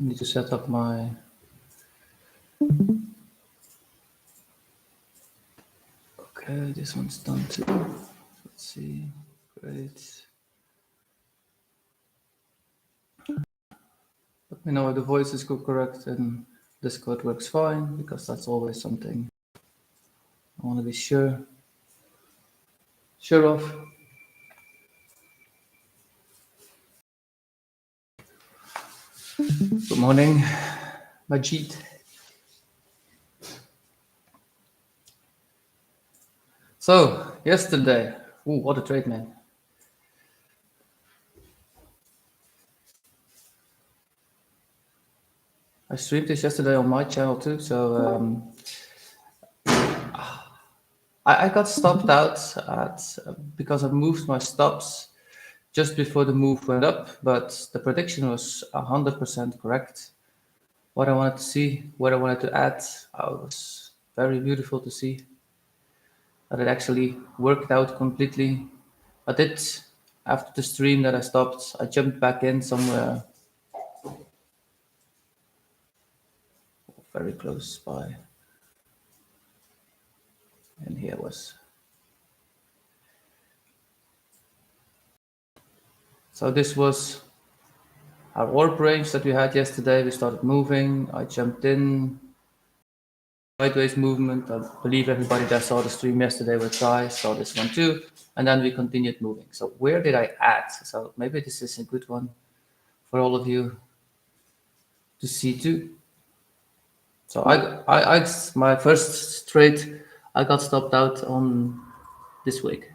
need to set up my okay, this one's done too. Let's see. Great. Let me know if the voice is correct and Discord works fine, because that's always something I want to be sure of. Good morning, Majid. So, yesterday, what a trade, man. I streamed this yesterday on my channel too, so I got stopped out because I moved my stops just before the move went up, but the prediction was 100% correct. What I wanted to see, what I wanted to add, was very beautiful to see that it actually worked out completely. I did, after the stream that I stopped, I jumped back in somewhere very close by. And here was. So this was our orb range that we had yesterday. We started moving. I jumped in. Sideways movement. I believe everybody that saw the stream yesterday will try, saw this one too. And then we continued moving. So where did I add? So maybe this is a good one for all of you to see too. So I my first trade, I got stopped out on this week.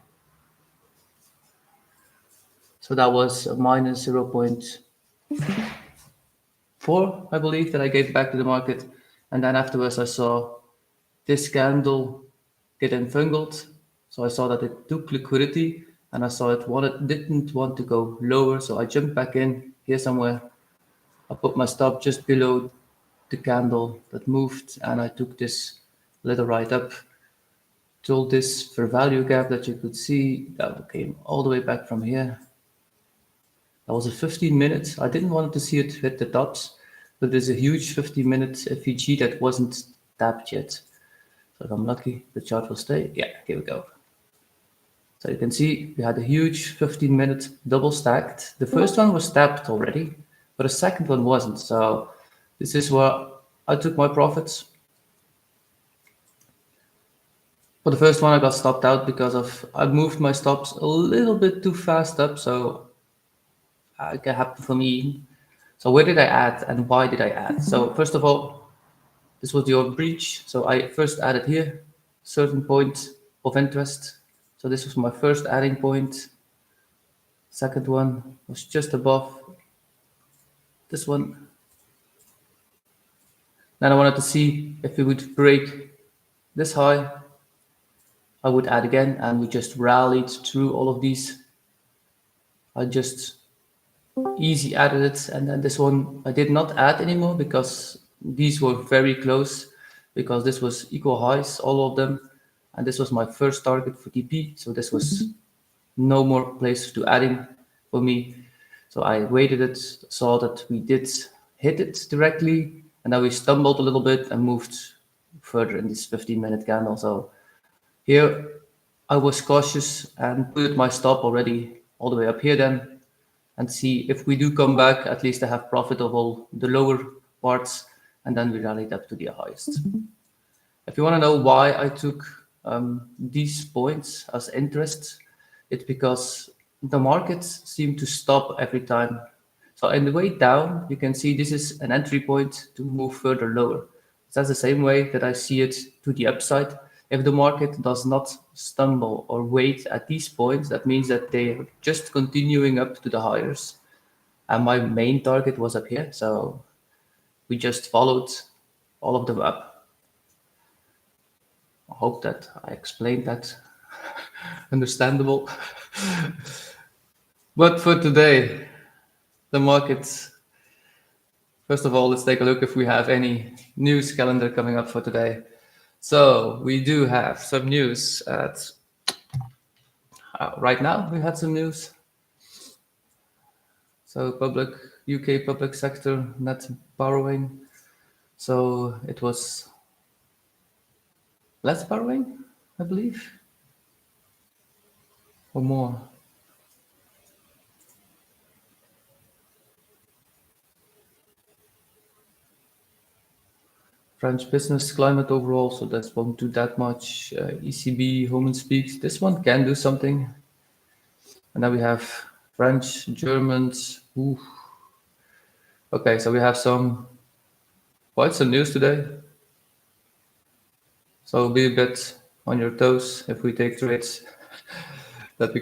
So that was a minus 0.4, I believe, that I gave back to the market. And then afterwards, I saw this candle get enfungled. So I saw that it took liquidity, and I saw it didn't want to go lower. So I jumped back in here somewhere. I put my stop just below the candle that moved, and I took this little right up. Told this fair value gap that you could see that came all the way back from here. That was a 15 minutes. I didn't want to see it hit the tops, but there's a huge 15-minute FEG that wasn't tapped yet. So if I'm lucky, the chart will stay. Yeah, here we go. So you can see we had a huge 15-minute double stacked. The first one was tapped already, but the second one wasn't. So this is where I took my profits. For the first one, I got stopped out because I moved my stops a little bit too fast up. So it can happen for me. So where did I add and why did I add? So first of all, this was your breach. So I first added here, certain point of interest. So this was my first adding point. Second one was just above this one. Then I wanted to see if we would break this high. I would add again, and we just rallied through all of these. I just easy added it, and then this one I did not add anymore because these were very close, because this was equal highs, all of them, and this was my first target for TP, so this was no more place to adding for me. So I waited it, saw that we did hit it directly, and then we stumbled a little bit and moved further in this 15-minute candle. So here I was cautious and put my stop already all the way up here then, and see if we do come back, at least I have profit of all the lower parts, and then we rallied up to the highest. If you want to know why I took these points as interest, it's because the markets seem to stop every time. So in the way down, you can see this is an entry point to move further lower. That's the same way that I see it to the upside. If the market does not stumble or wait at these points, that means that they're just continuing up to the highs. And my main target was up here, so we just followed all of them up. I hope that I explained that understandable. But for today, the markets, first of all, let's take a look if we have any news calendar coming up for today. So we do have some news at right now. We had some news. So public UK public sector net borrowing. So it was less borrowing, I believe, or more. French business climate overall, so that won't do that much. ECB, Home and Speaks, this one can do something. And then we have French, Germans. Ooh. Okay, so we have quite some news today. So be a bit on your toes if we take trades that we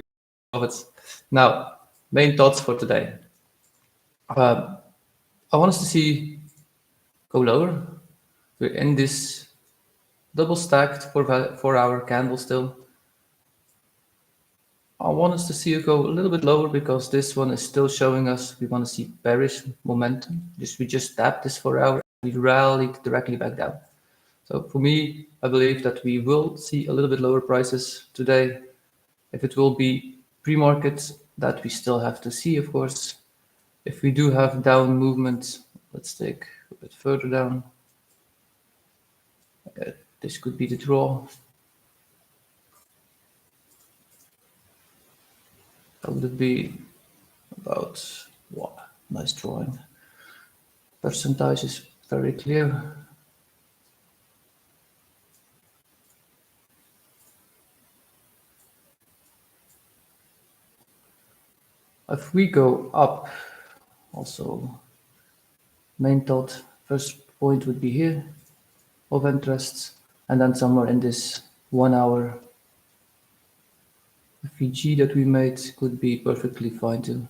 profits. Now, main thoughts for today. I want us to see go lower. We're in this double stacked 4 hour candle still. I want us to see it go a little bit lower because this one is still showing us we want to see bearish momentum. We just tapped this 4 hour, we rallied directly back down. So for me, I believe that we will see a little bit lower prices today. If it will be pre-market, that we still have to see, of course. If we do have down movement, let's take a bit further down. This could be the draw. That would be about what? Nice drawing. Percentage is very clear. If we go up, also main thought, first point would be here of interest, and then somewhere in this 1 hour VG that we made could be perfectly fine too.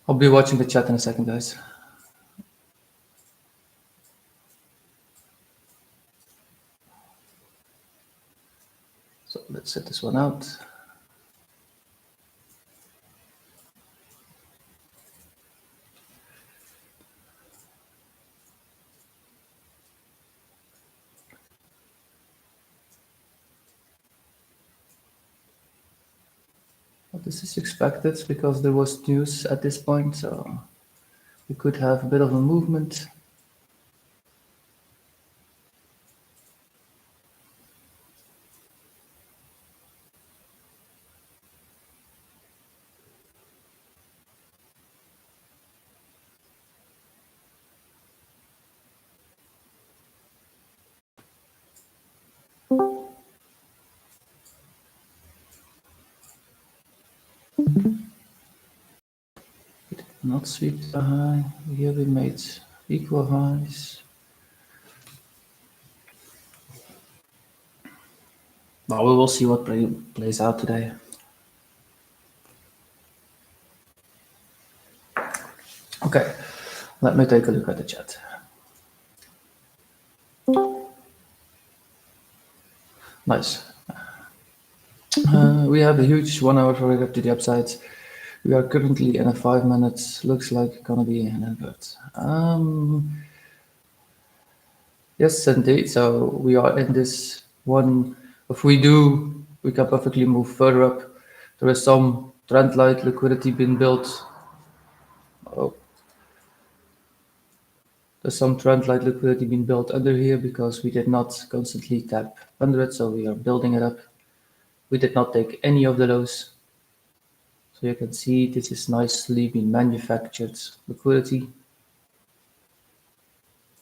I'll be watching the chat in a second, guys. So let's set this one out. Well, this is expected because there was news at this point, so we could have a bit of a movement. Not sweep the high. Here we made equal highs. Well, we will see what plays out today. Okay, let me take a look at the chat. Nice. We have a huge 1 hour for up to the upside. We are currently in a 5 minutes. Looks like gonna be an invert. Yes, indeed. So we are in this one. If we do, we can perfectly move further up. There is some trend light liquidity being built. Oh, there's some trend light liquidity being built under here because we did not constantly tap under it, so we are building it up. We did not take any of the lows. So you can see this is nicely being manufactured liquidity.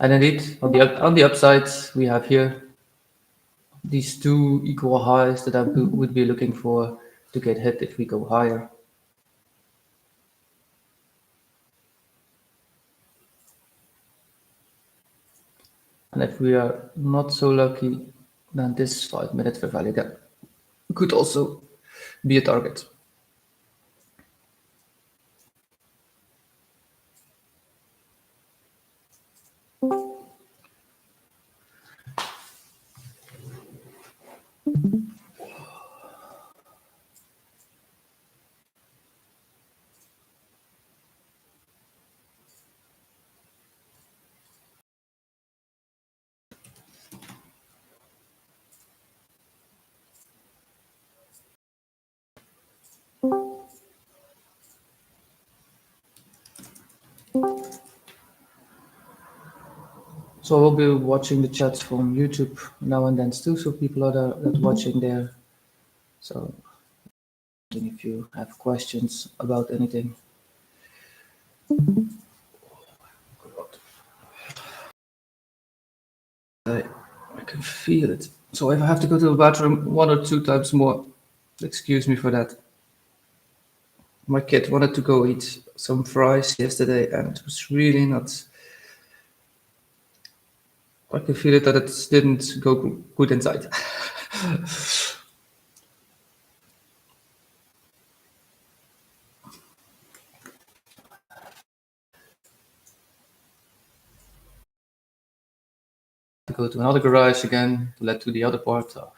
And indeed, on the upside, we have here these two equal highs that I would be looking for to get hit if we go higher. And if we are not so lucky, then this 5 minute fair value gap could also be a target. So I will be watching the chats from YouTube now and then too, so people are that watching there. So if you have questions about anything. I, I can feel it. So if I have to go to the bathroom one or two times more, excuse me for that. My kid wanted to go eat some fries yesterday, and it was really not. I can feel it that it didn't go good inside. To go to another garage again to let to the other part of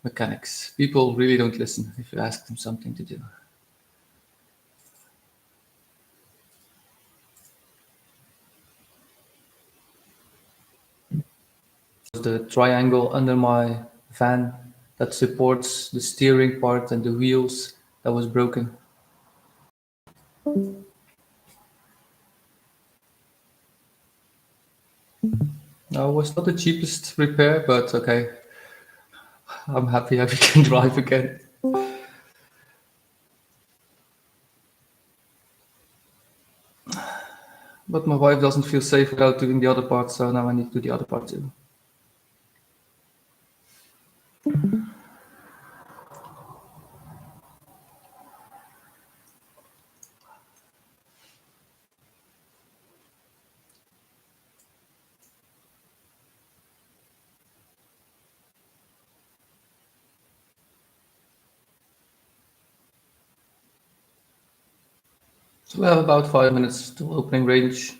mechanics. People really don't listen if you ask them something to do. The triangle under my van that supports the steering part and the wheels that was broken. No, it was not the cheapest repair, but okay. I'm happy I can drive again. But my wife doesn't feel safe without doing the other part, so now I need to do the other part too. So we have about 5 minutes to opening range.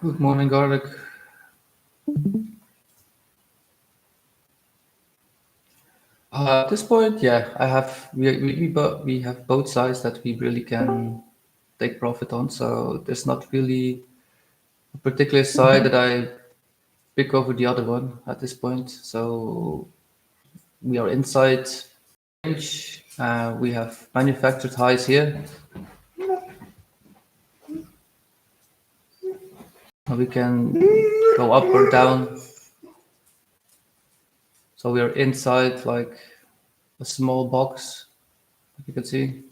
Good morning, garlic. At this point, yeah, I have we have both sides that we really can take profit on. So there's not really a particular side that I pick over the other one at this point. So we are inside range. We have manufactured highs here. We can go up or down. So we are inside like a small box, like you can see.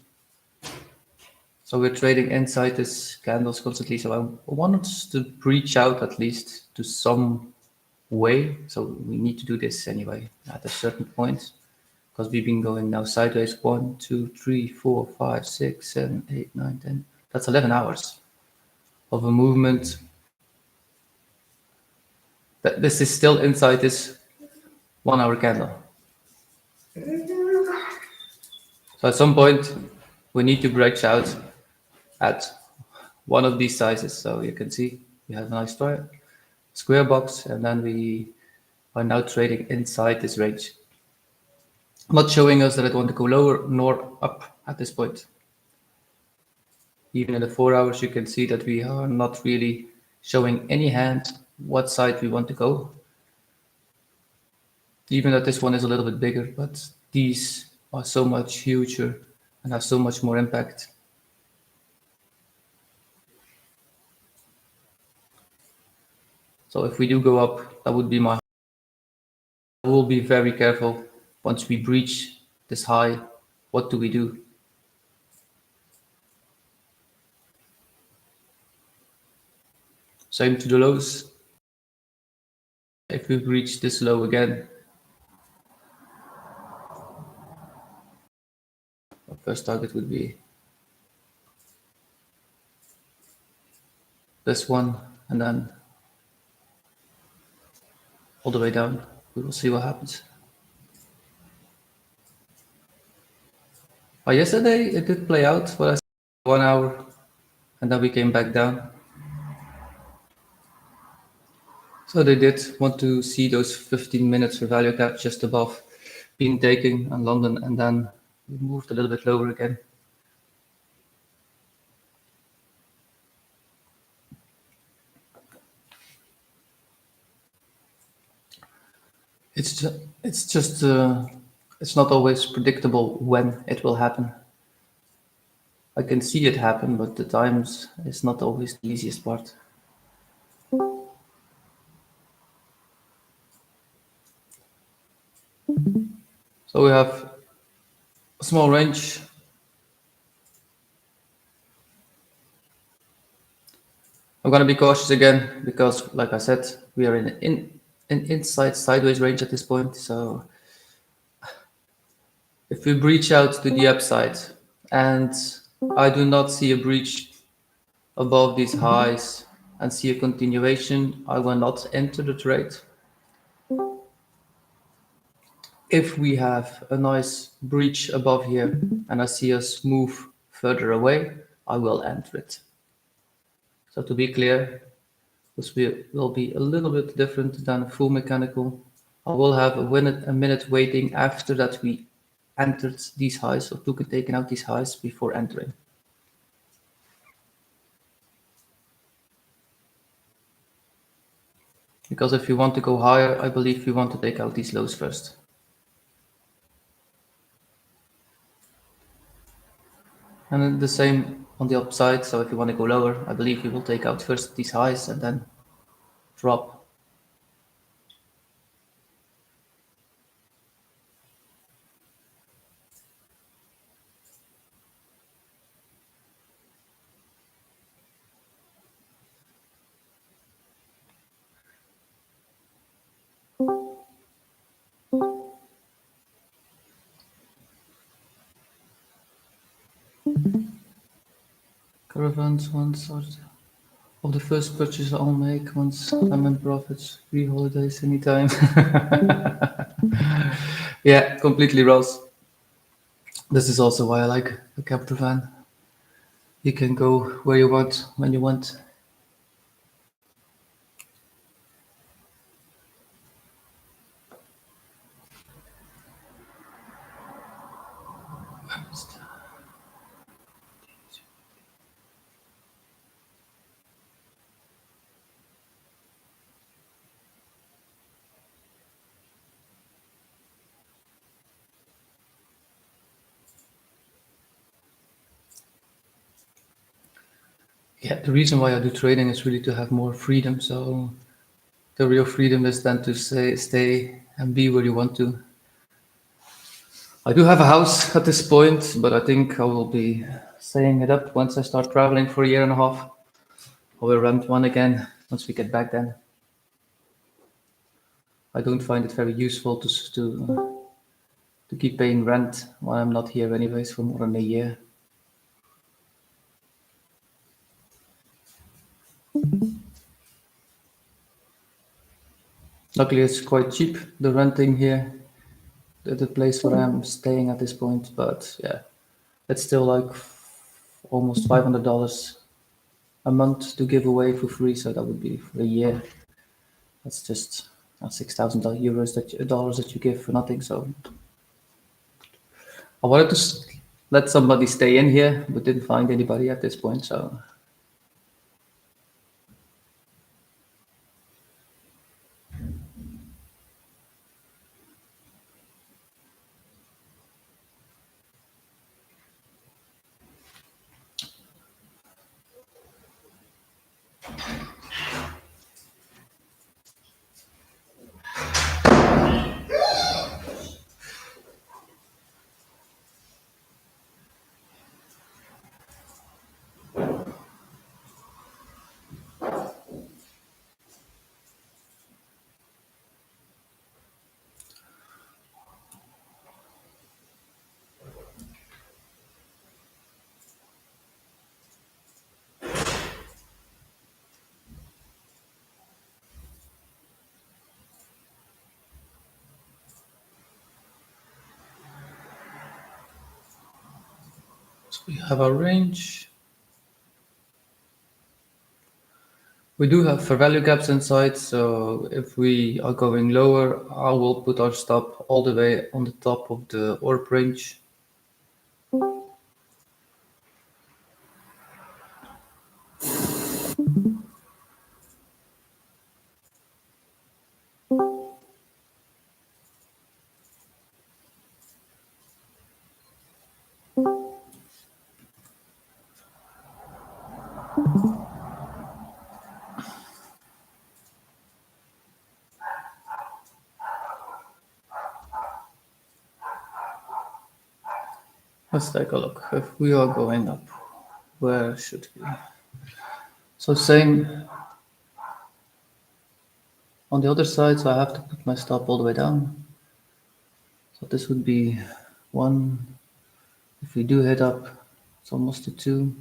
So we're trading inside this candles constantly. So I wanted to breach out at least to some way. So we need to do this anyway at a certain point because we've been going now sideways 1, 2, 3, 4, 5, 6, 7, 8, 9, 10. That's 11 hours of a movement. This is still inside this 1 hour candle. So at some point we need to breach out at one of these sizes. So you can see we have a nice square box, and then we are now trading inside this range. Not showing us that I want to go lower nor up at this point. Even in the 4 hours, you can see that we are not really showing any hand what side we want to go. Even that this one is a little bit bigger, but these are so much huger and have so much more impact. So if we do go up, that would be my. I will be very careful once we breach this high. What do we do? Same to the lows. If we breach this low again, our first target would be this one, and then all the way down. We will see what happens. Yesterday it did play out, but I said 1 hour, and then we came back down. So they did want to see those 15 minutes for value cap just above being taken on London, and then we moved a little bit lower again. It's just It's not always predictable when it will happen. I can see it happen, but the times is not always the easiest part. So we have a small range. I'm gonna be cautious again because, like I said, we are in an inside sideways range at this point. So if we breach out to the upside, and I do not see a breach above these highs and see a continuation, I will not enter the trade. If we have a nice breach above here and I see us move further away, I will enter it. So to be clear, this will be a little bit different than full mechanical. I will have a minute waiting after that we entered these highs or took and taken out these highs before entering. Because if you want to go higher, I believe we want to take out these lows first. And then the same on the upside. So if you want to go lower, I believe we will take out first these highs and then drop. Caravans once of the first purchase I'll make once I'm in profits. Free holidays anytime. Yeah, completely Ross. This is also why I like a camper van. You can go where you want, when you want. Yeah, the reason why I do trading is really to have more freedom. So the real freedom is then to stay and be where you want to. I do have a house at this point, but I think I will be saying it up once I start traveling for a year and a half. I will rent one again once we get back then. I don't find it very useful to keep paying rent while I'm not here anyways for more than a year. Luckily, it's quite cheap, the renting here, the place where I'm staying at this point. But yeah, it's still like almost $500 a month to give away for free. So that would be for a year. That's just 6,000 euros dollars that you give for nothing. So I wanted to let somebody stay in here, but didn't find anybody at this point. So we have our range. We do have fair value gaps inside, so if we are going lower, I will put our stop all the way on the top of the orb range. Let's take a look. If we are going up, where should we? So same on the other side, so I have to put my stop all the way down. So this would be 1. If we do head up, it's almost a 2.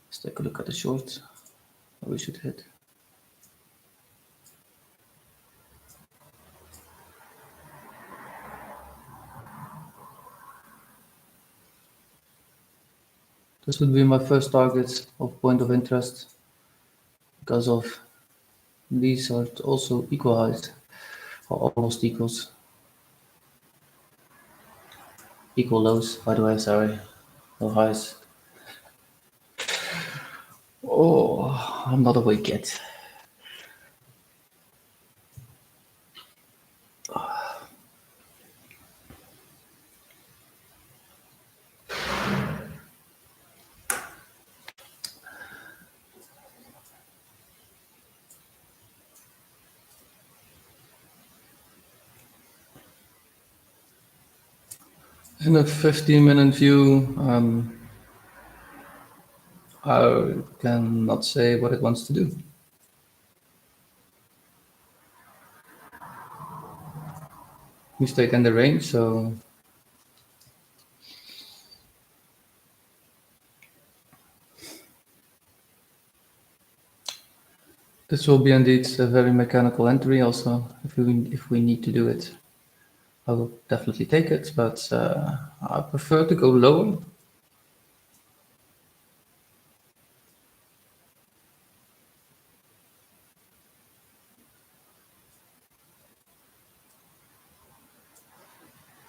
Let's take a look at the short that we should hit. This would be my first target of point of interest because of these are also equal highs, or almost equals. Equal lows, by the way, sorry. No highs. Oh, I'm not awake yet. In a 15-minute view, I cannot say what it wants to do. We stayed in the range, so this will be indeed a very mechanical entry. Also, if we need to do it, I will definitely take it, but I prefer to go lower.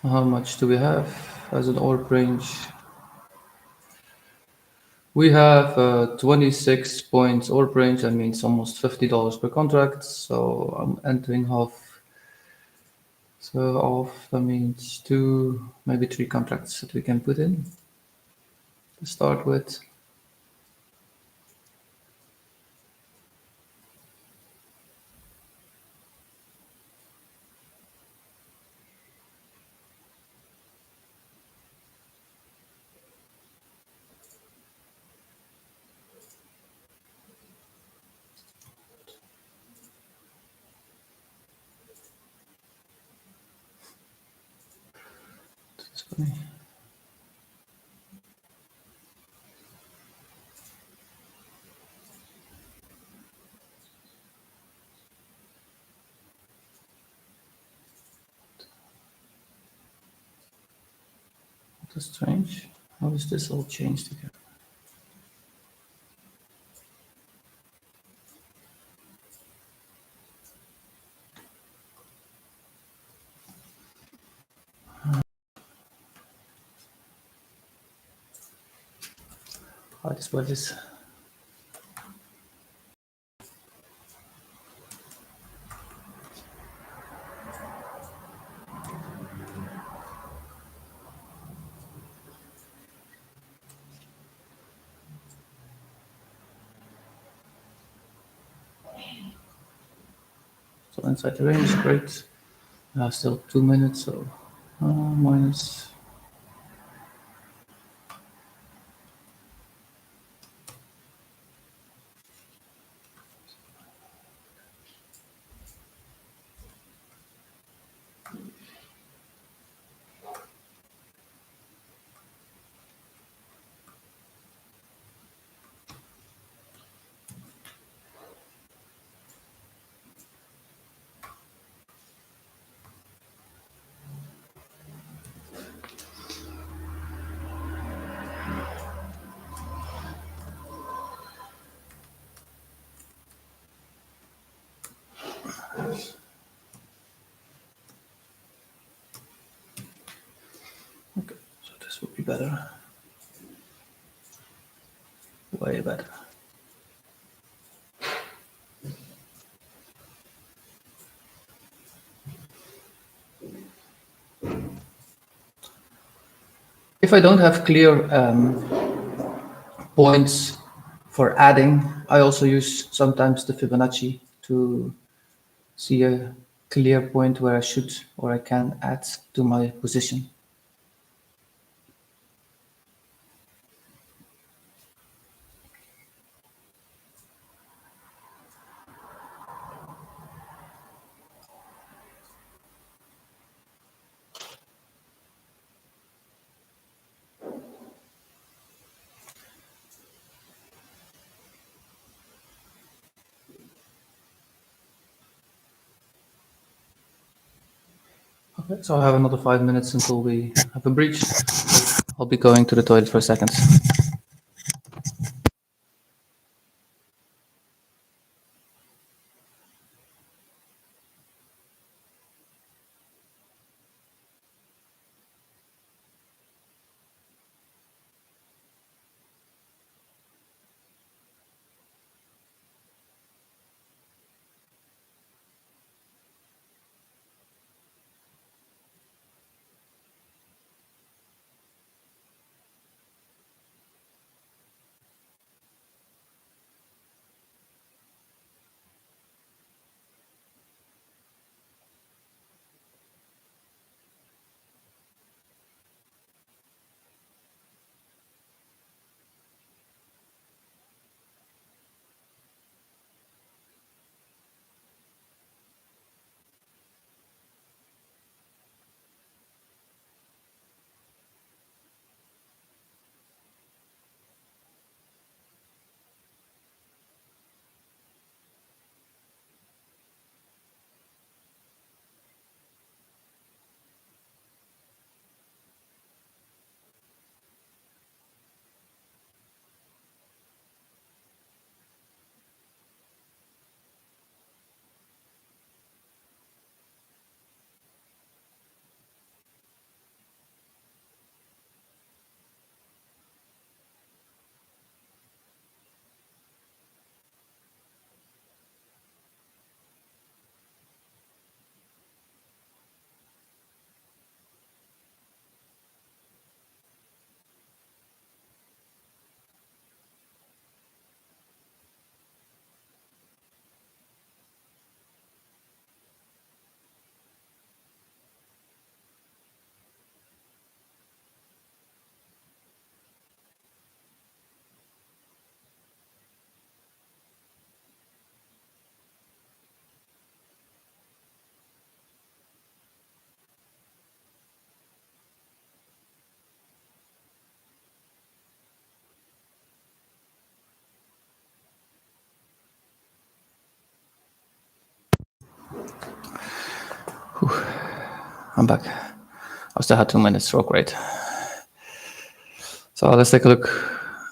How much do we have as an orb range? We have 26 points orb range. That means almost $50 per contract. So I'm entering half. So off, that means 2, maybe 3 contracts that we can put in to start with. That's funny. That's strange. How is this all changed again? How this what is? So inside the range, great. Still 2 minutes, so minus. Okay, so this would be better. way better. If I don't have clear points for adding, I also use sometimes the Fibonacci to see a clear point where I should or I can add to my position. Okay, so I have another 5 minutes until we have a breach. I'll be going to the toilet for a second. I'm back. I still had 2 minutes stroke rate. So let's take a look.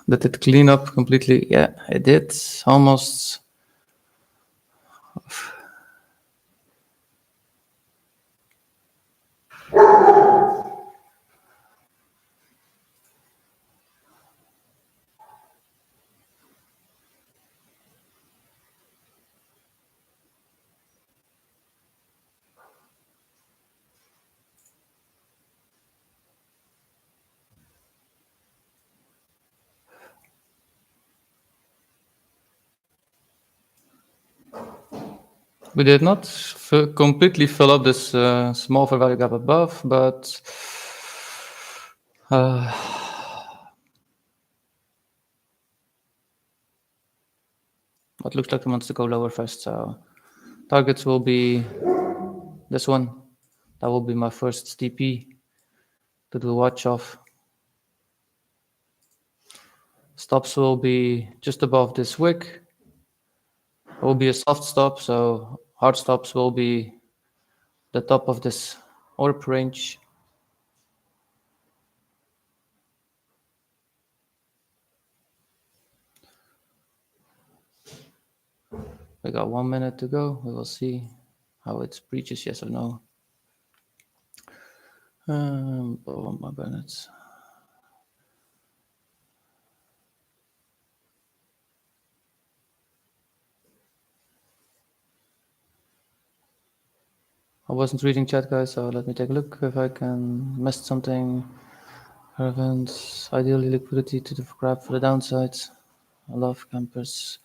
Did it clean up completely? Yeah, it did. Almost. We did not completely fill up this small fair value gap above, but it looks like it wants to go lower first. So targets will be this one. That will be my first TP to do a watch off. Stops will be just above this wick. It will be a soft stop, so hard stops will be the top of this orb range. We got 1 minute to go. We will see how it breaches, yes or no. Oh my goodness. I wasn't reading chat, guys, so let me take a look if I can missed something. Relevant, ideally liquidity to the grab for the downsides. I love campers,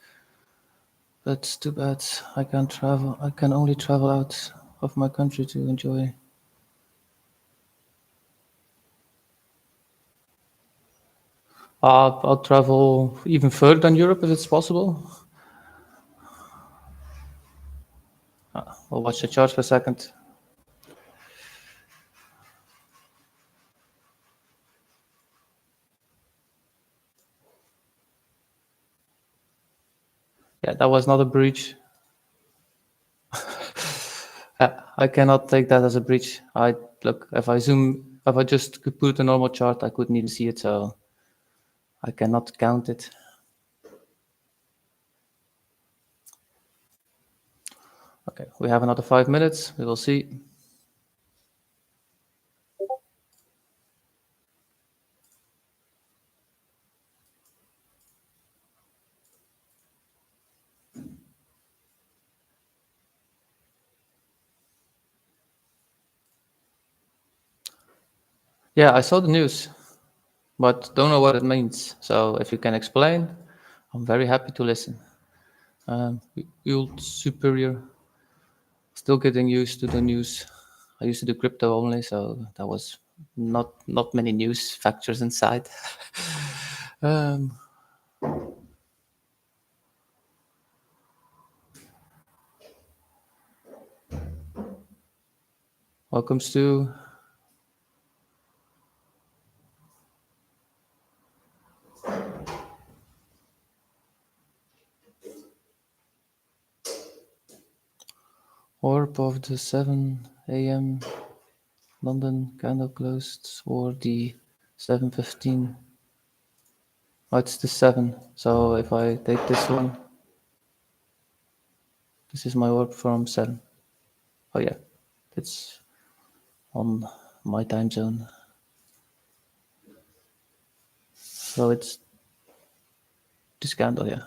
but too bad I can't travel. I can only travel out of my country to enjoy. I'll travel even further than Europe if it's possible. I'll watch the chart for a second. Yeah, that was not a breach. I cannot take that as a breach. I look if I zoom, if I just could put a normal chart, I couldn't even see it, so I cannot count it. Okay, we have another 5 minutes. We will see. Yeah, I saw the news, but don't know what it means. So if you can explain, I'm very happy to listen. Yield superior. Still getting used to the news. I used to do crypto only, so that was not many news factors inside. um, welcome, Stu. Orb of the 7 a.m. London candle closed, or the 7:15. Oh, it's the 7. So if I take this one, this is my orb from 7. Oh yeah, it's on my time zone. So it's this candle, yeah.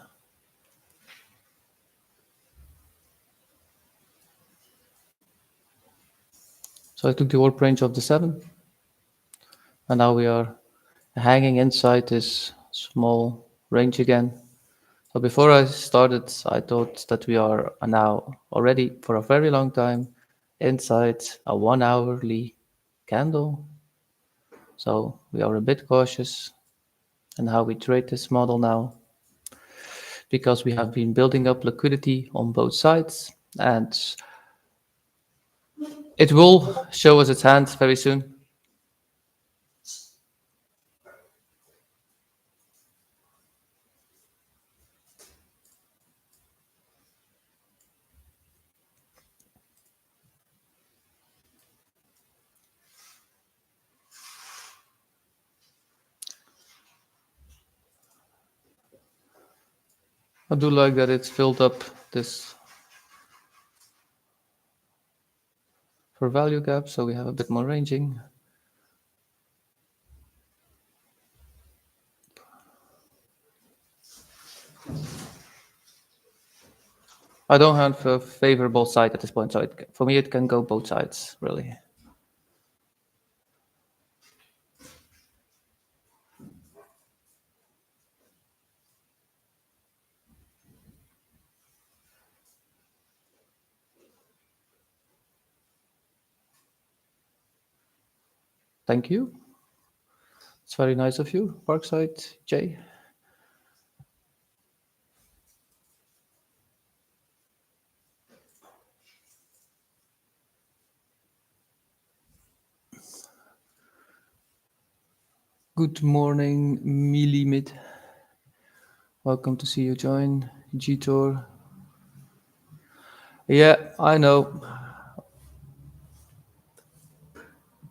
So I took the orb range of the 7, and now we are hanging inside this small range again. So before I started, I thought that we are now already for a very long time inside a 1 hourly candle. So we are a bit cautious in how we trade this model now, because we have been building up liquidity on both sides, and it will show us its hand very soon. I do like that it's filled up this for value gap, so we have a bit more ranging. I don't have a favorable side at this point, so for me it can go both sides, really. Thank you. It's very nice of you, Parkside Jay. Good morning, Milimid. Welcome to see you join G-Tour. Yeah, I know.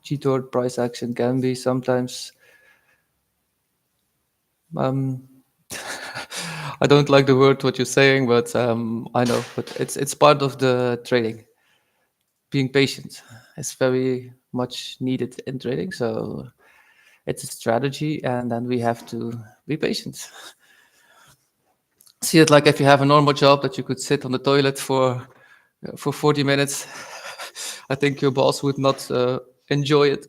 G-Tour price action can be sometimes. I don't like the word what you're saying, but I know. But it's part of the trading. Being patient is very much needed in trading. So it's a strategy, and then we have to be patient. See it like if you have a normal job that you could sit on the toilet for 40 minutes I think your boss would not enjoy it.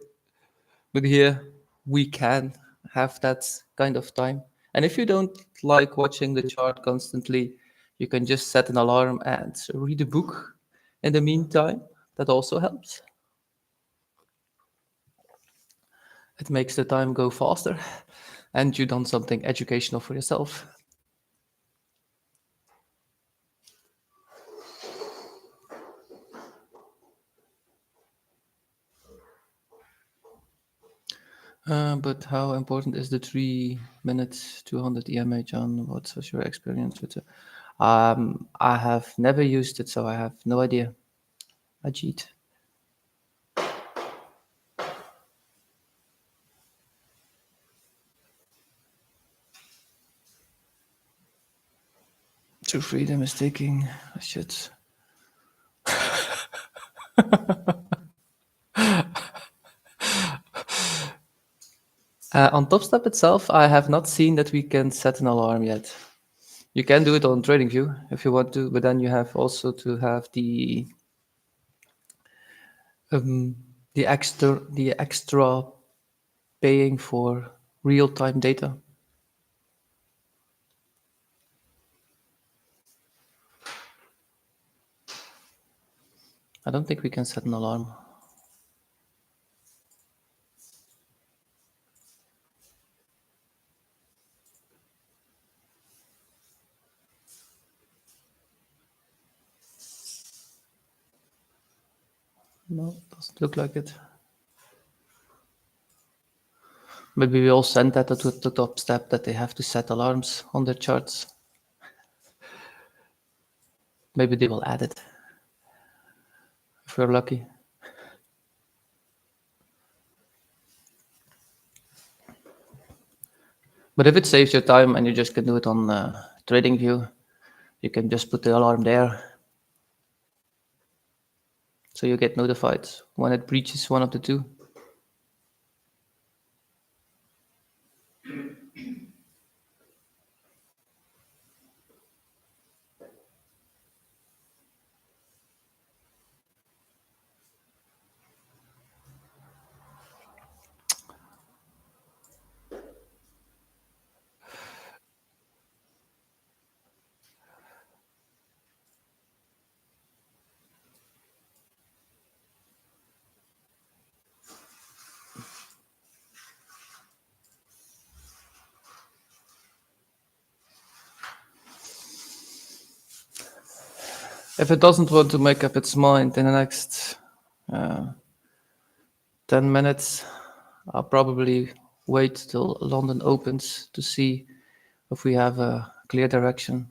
But here we can have that kind of time. And if you don't like watching the chart constantly, you can just set an alarm and read a book in the meantime. That also helps. It makes the time go faster and you've done something educational for yourself. But how important is the 3 minutes 200 EMH on? What was your experience with it? I have never used it, so I have no idea. I cheat. True freedom is taking. I should. On TopStep itself, I have not seen that we can set an alarm yet. You can do it on TradingView if you want to, but then you have also to have um, the extra paying for real-time data. I don't think we can set an alarm. No, doesn't look like it. Maybe we all send that to the TopStep that they have to set alarms on their charts. Maybe they will add it if we're lucky. But if it saves your time and you just can do it on TradingView, you can just put the alarm there. So you get notified when it breaches one of the two. If it doesn't want to make up its mind in the next 10 minutes, I'll probably wait till London opens to see if we have a clear direction.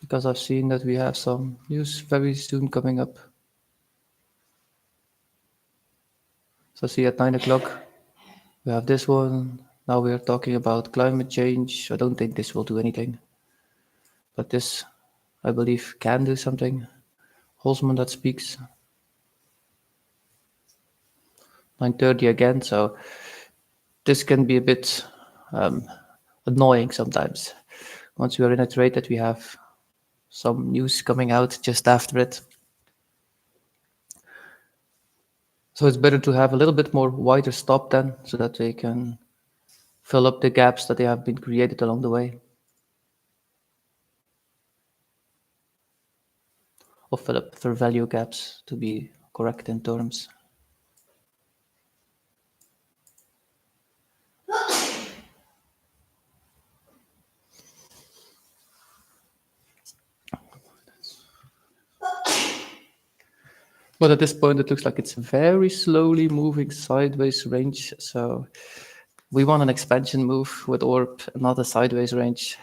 Because I've seen that we have some news very soon coming up. So see at 9 o'clock, we have this one. Now we are talking about climate change. I don't think this will do anything. But this, I believe, can do something. Holzman that speaks. 9:30 again, so this can be a bit annoying sometimes. Once we are in a trade that we have some news coming out just after it. So it's better to have a little bit more wider stop then, so that they can fill up the gaps that they have been created along the way. Or fill up their value gaps, to be correct in terms. But at this point, it looks like it's very slowly moving sideways range. So we want an expansion move with orb, not a sideways range.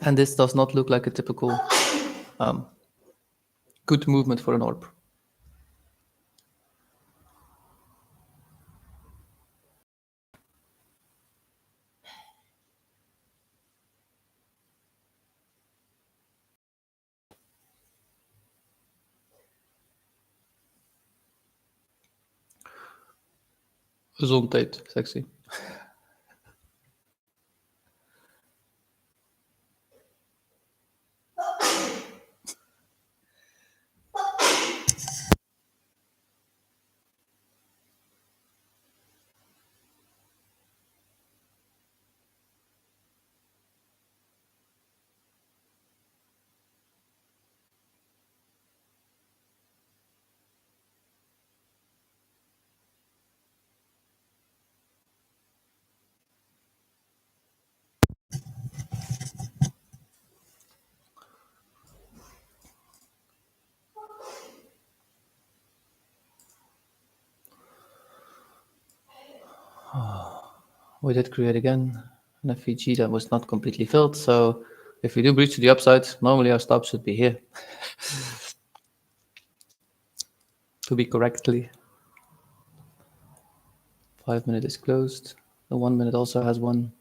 And this does not look like a typical good movement for an orb. Gezondheid, sexy. We did create again an FVG that was not completely filled. So if we do breach to the upside, normally our stop should be here. To be correctly. 5 minute is closed. The 1 minute also has one.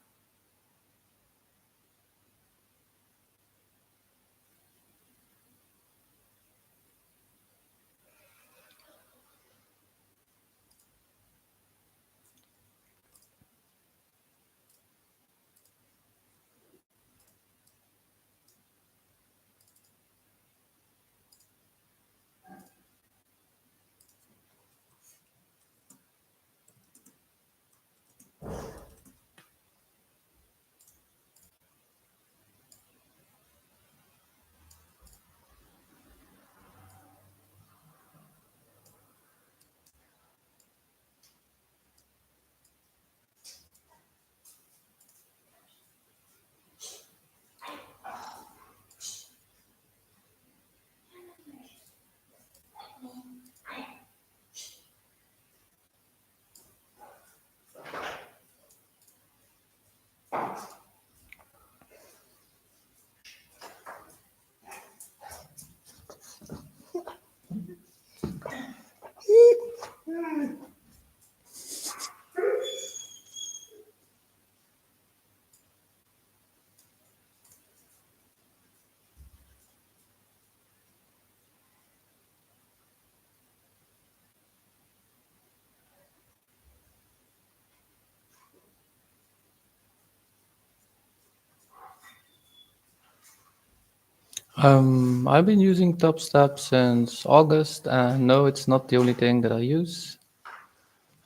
I've been using TopStep since August, and no, it's not the only thing that I use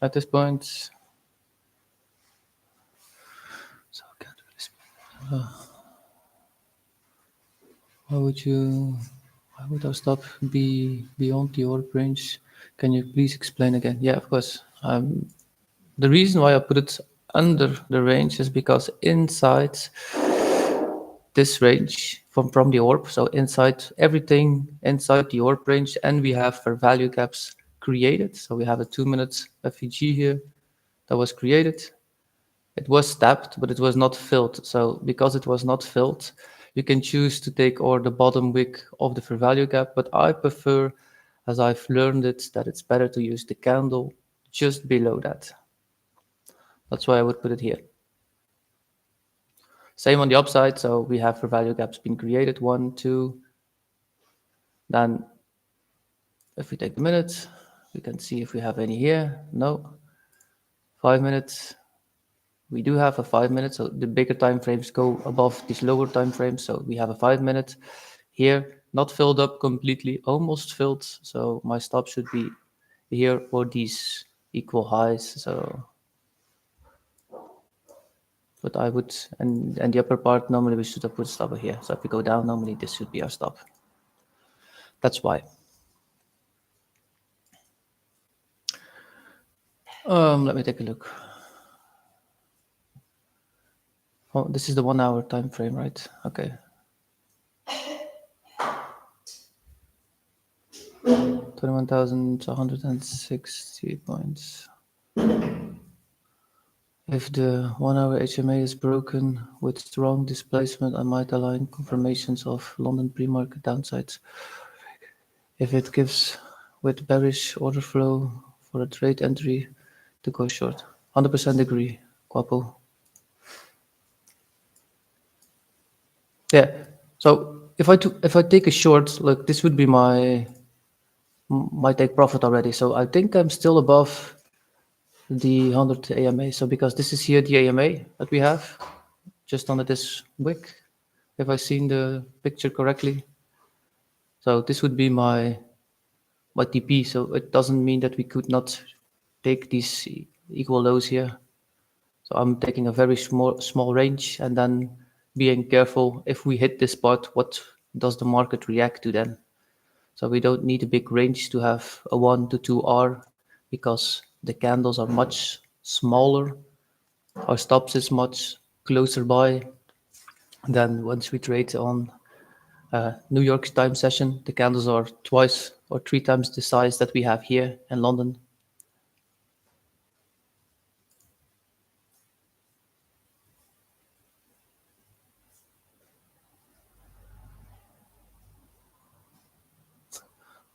at this point. So I can't really speak. Why would our stop be beyond the order range? Can you please explain again? Yeah, of course. The reason why I put it under the range is because inside this range from the orb, so inside everything inside the orb range, and we have for value gaps created. So we have a 2 minute FEG here that was created. It was tapped, but it was not filled. So because it was not filled, you can choose to take or the bottom wick of the fair value gap, but I prefer, as I've learned it, that it's better to use the candle just below that. That's why I would put it here. Same on the upside, so we have fair value gaps being created, 1, 2. Then if we take the minutes, we can see if we have any here. No. 5 minutes. We do have a 5 minutes, so the bigger time frames go above these lower time frames. So we have a 5 minute here, not filled up completely, almost filled. So my stop should be here or these equal highs. So, but I would, and the upper part, normally we should have put stop here. So if we go down, normally this should be our stop. That's why. Let me take a look. Oh, this is the 1 hour time frame, right? Okay. 21,160 points. If the 1 hour HMA is broken with strong displacement, I might align confirmations of London pre-market downsides. If it gives with bearish order flow for a trade entry to go short. 100% agree, Quapo. Yeah. So if I take a short, look, this would be my take profit already. So I think I'm still above the 100 AMA. So because this is here the AMA that we have, just under this wick, if I seen the picture correctly. So this would be my TP. So it doesn't mean that we could not take these equal lows here. So I'm taking a very small range and then being careful if we hit this part, what does the market react to then? So we don't need a big range to have a 1 to 2R because the candles are much smaller. Our stops is much closer by than once we trade on New York time session. The candles are twice or three times the size that we have here in London.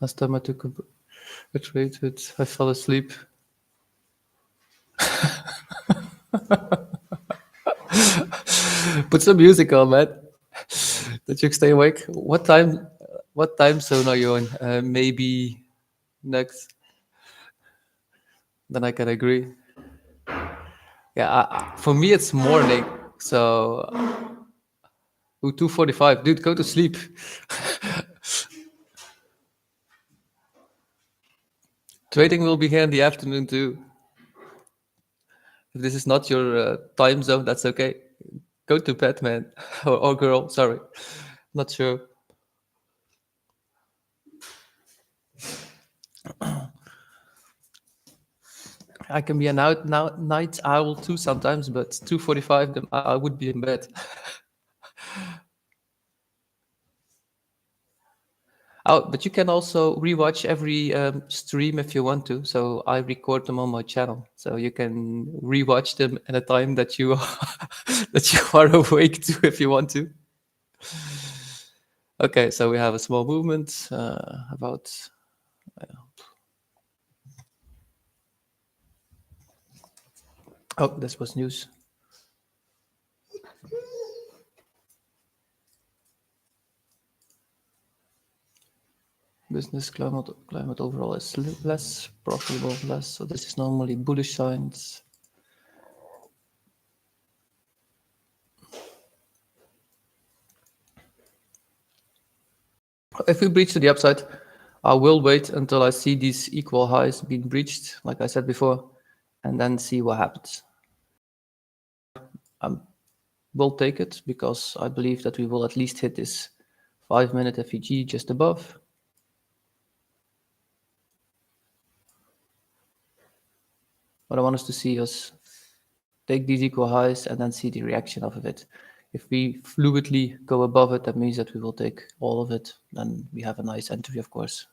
Last time I took a trade, I fell asleep. Put some music on, man. That you stay awake. What time zone are you on? Maybe next. Then I can agree. Yeah, for me it's morning. So 2:45, dude, go to sleep. Trading will be here in the afternoon too. If this is not your time zone, that's okay. Go to bed, man, or girl. Sorry, not sure. I can be a night owl too sometimes, but 2:45, then I would be in bed. Oh, but you can also rewatch every stream if you want to. So I record them on my channel, so you can rewatch them at a time that you that you are awake to if you want to. Okay, so we have a small movement about. Oh, this was news. Business climate overall is less profitable, less. So this is normally bullish signs. If we breach to the upside, I will wait until I see these equal highs being breached, like I said before, and then see what happens. I will take it because I believe that we will at least hit this 5-minute FEG just above. But I want us to see us take these equal highs and then see the reaction of it. If we fluidly go above it, that means that we will take all of it. Then we have a nice entry, of course.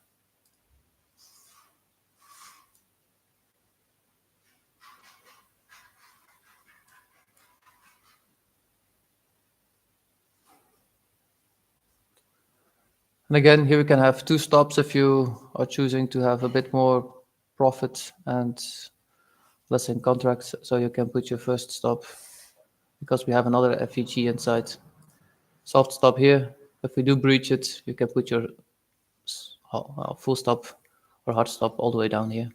And again, here we can have two stops if you are choosing to have a bit more profit and less in contracts. So you can put your first stop because we have another FEG inside. Soft stop here. If we do breach it, you can put your full stop or hard stop all the way down here.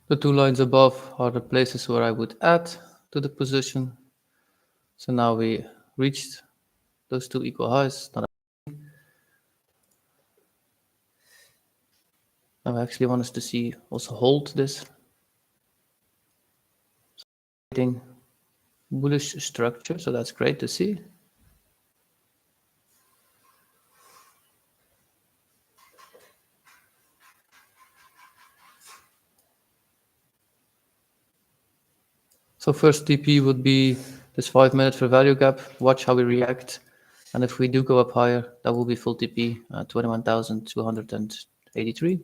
The two lines above are the places where I would add to the position. So now we reached those two equal highs. Now I actually want us to see also hold this bullish structure. So that's great to see. So first TP would be this 5 minute fair value gap, watch how we react. And if we do go up higher, that will be full TP, 21,283.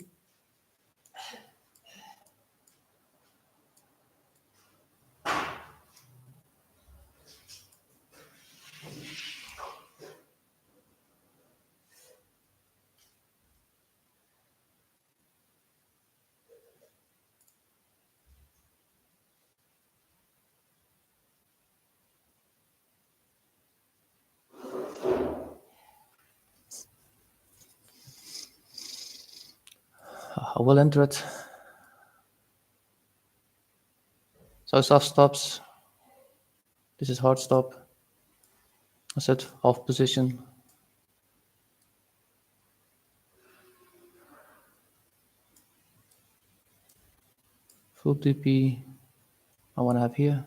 I will enter it. So soft stops. This is hard stop. I said half position. Full TP. I want to have here.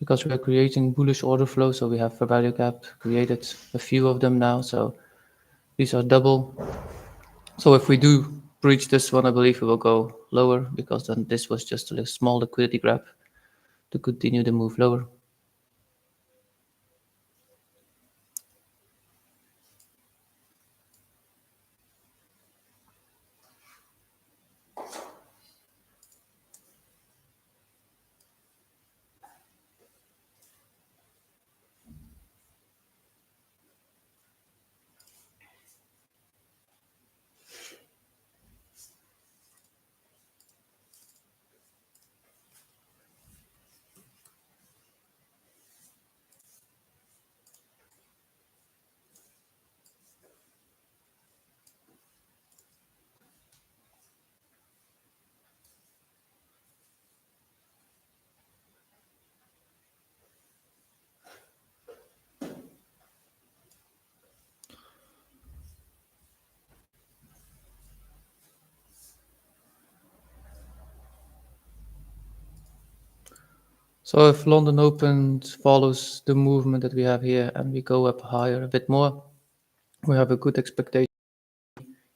Because we are creating bullish order flow, so we have fair value gap created a few of them now. So these are double. So if we do breach this one, I believe we will go lower, because then this was just a small liquidity grab to continue the move lower. So if London Open follows the movement that we have here and we go up higher a bit more, we have a good expectation.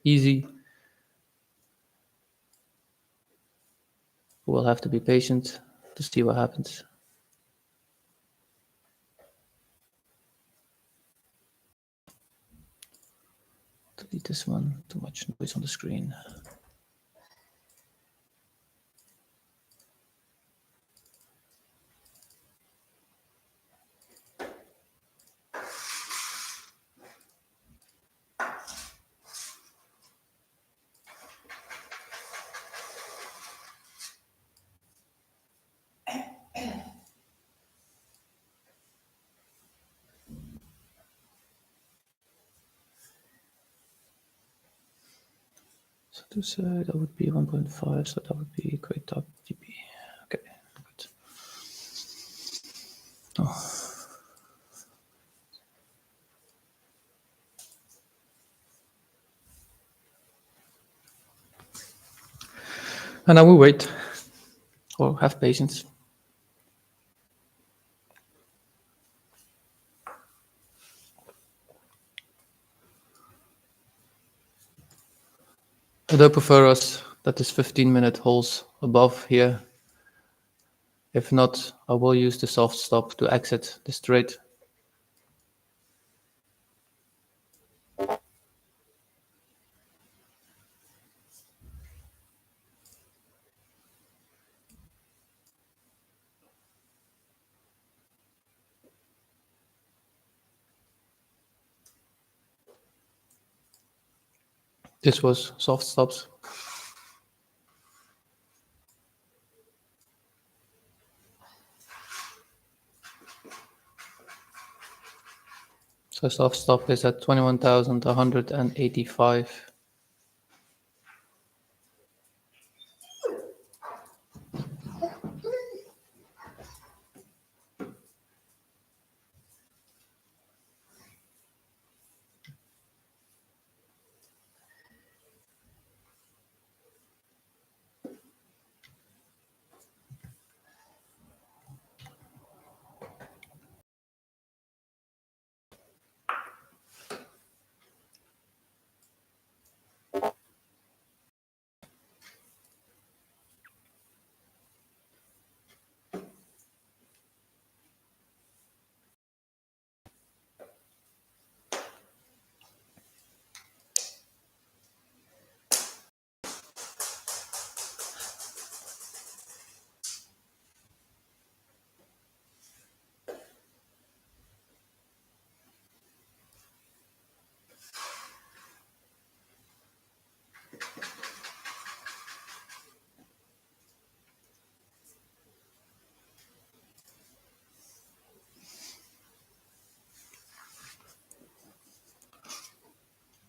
Easy. We'll have to be patient to see what happens. Delete this one, too much noise on the screen. So to say that would be 1.5, so that would be great top TP. Okay, good. Oh. And now we wait, or have patience. I do prefer us that this 15-minute holds above here. If not, I will use the soft stop to exit this trade. This was soft stops. So soft stop is at 21,185.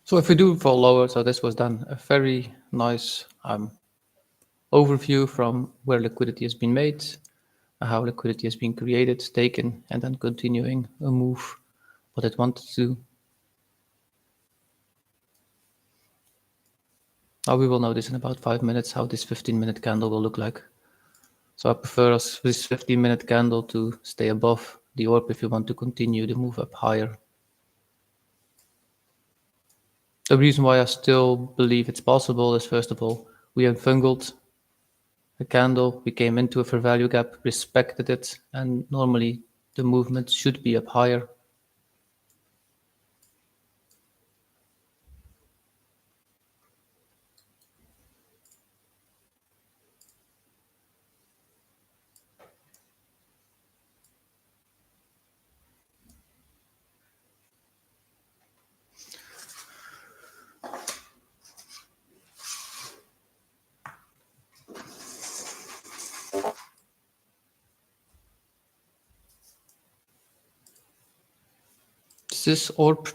So if we do fall lower, so this was done a very nice overview from where liquidity has been made, how liquidity has been created, taken, and then continuing a move, what it wanted to do. Now we will notice in about 5 minutes how this 15-minute candle will look like. So I prefer this 15-minute candle to stay above the orb if you want to continue the move up higher. The reason why I still believe it's possible is, first of all, we unfungled a candle, we came into a fair value gap, respected it, and normally the movement should be up higher. Is this orb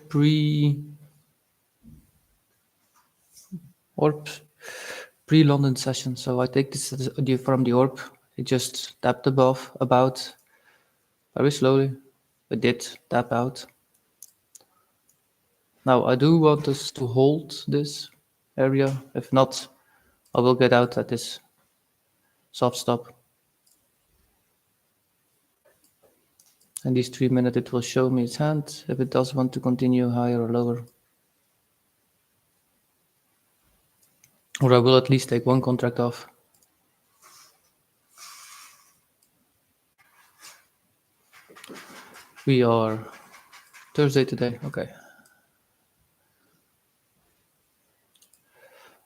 pre-London session? So I take this from the orb. It just tapped above about very slowly. It did tap out. Now I do want us to hold this area. If not, I will get out at this soft stop. And these 3 minutes, it will show me its hand if it does want to continue higher or lower. Or I will at least take one contract off. We are Thursday today, okay.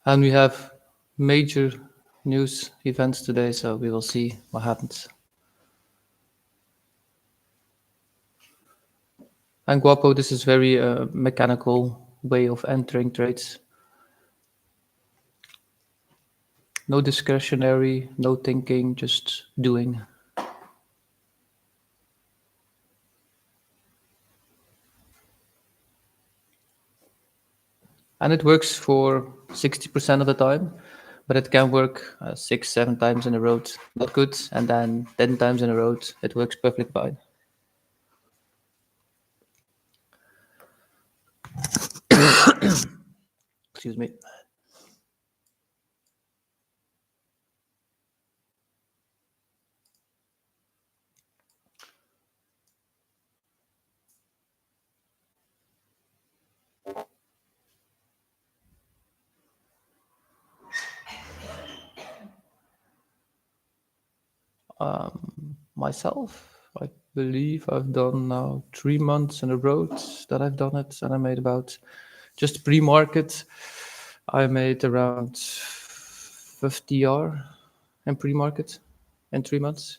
And we have major news events today, so we will see what happens. And Guapo, this is very mechanical way of entering trades. No discretionary, no thinking, just doing. And it works for 60% of the time, but it can work 6-7 times in a row, not good, and then 10 times in a row, it works perfectly fine. Excuse me. Myself, I believe I've done now 3 months in a row that I've done it, and I made about, just pre-market, I made around 50R in pre-market in 3 months.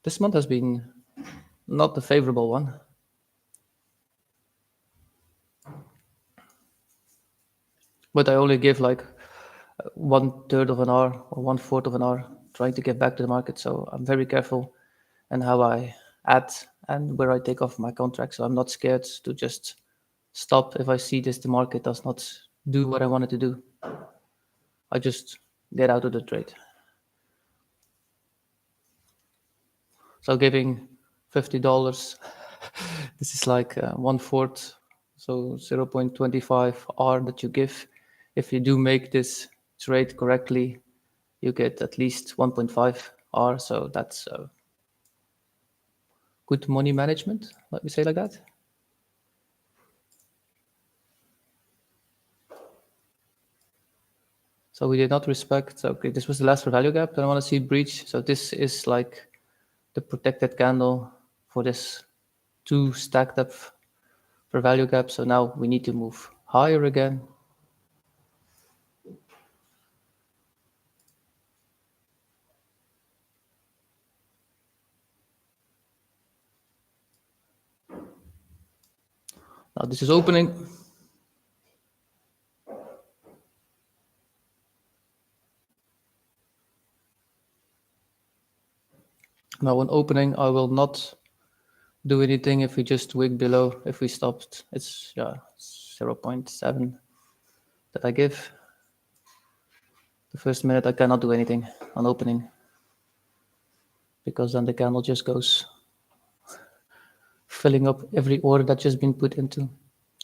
This month has been not the favorable one. But I only give like 1/3 of an hour or 1/4 of an hour trying to get back to the market. So I'm very careful in how I add and where I take off my contract. So I'm not scared to just stop if I see the market does not do what I wanted to do. I just get out of the trade. So giving $50, this is like 1/4, so 0.25 R that you give. If you do make this trade correctly, you get at least 1.5 R, so that's good money management, let me say like that. So we did not respect, okay, this was the last for value gap, then I want to see breach. So this is like the protected candle for this 2 stacked up for value gap. So now we need to move higher again. Now this is opening. Now on opening, I will not do anything if we just wick below. If we stopped, it's 0.7 that I give. The first minute I cannot do anything on opening, because then the candle just goes filling up every order that's just been put into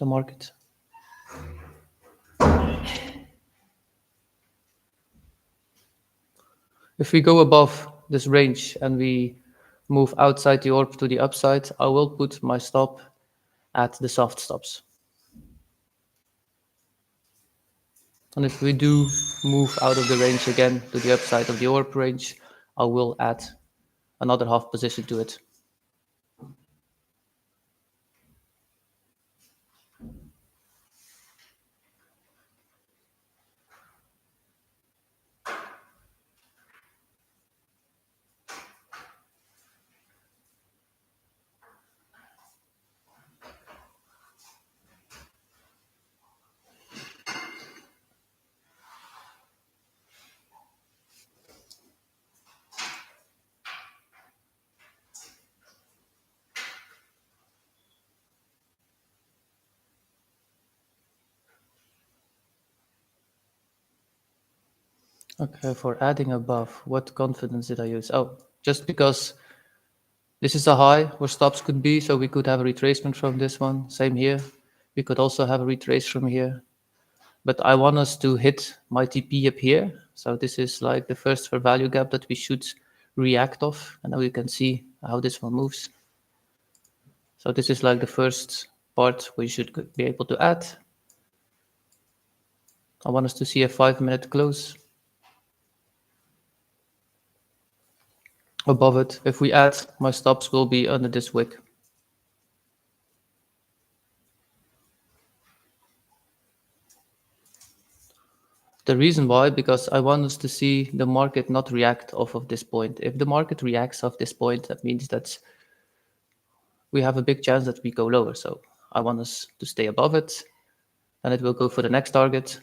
the market. If we go above this range and we move outside the orb to the upside, I will put my stop at the soft stops. And if we do move out of the range again to the upside of the orb range, I will add another half position to it. Okay, for adding above, what confidence did I use? Oh, just because this is a high where stops could be, so we could have a retracement from this one. Same here. We could also have a retrace from here. But I want us to hit my TP up here. So this is like the first fair value gap that we should react off. And now you can see how this one moves. So this is like the first part we should be able to add. I want us to see a 5-minute close above it. If we add, my stops will be under this wick. The reason why, because I want us to see the market not react off of this point. If the market reacts off this point, that means that we have a big chance that we go lower. So I want us to stay above it, and it will go for the next target.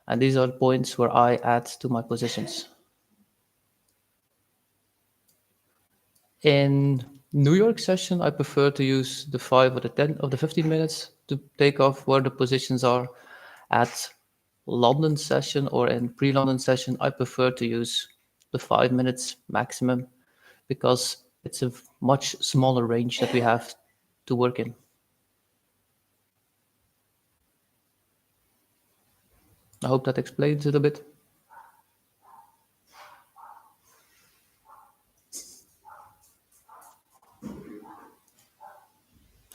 And these are the points where I add to my positions. In New York session, I prefer to use the 5 or the 10 of the 15 minutes to take off where the positions are. At London session or in pre-London session, I prefer to use the 5 minutes maximum, because it's a much smaller range that we have to work in. I hope that explains it a bit.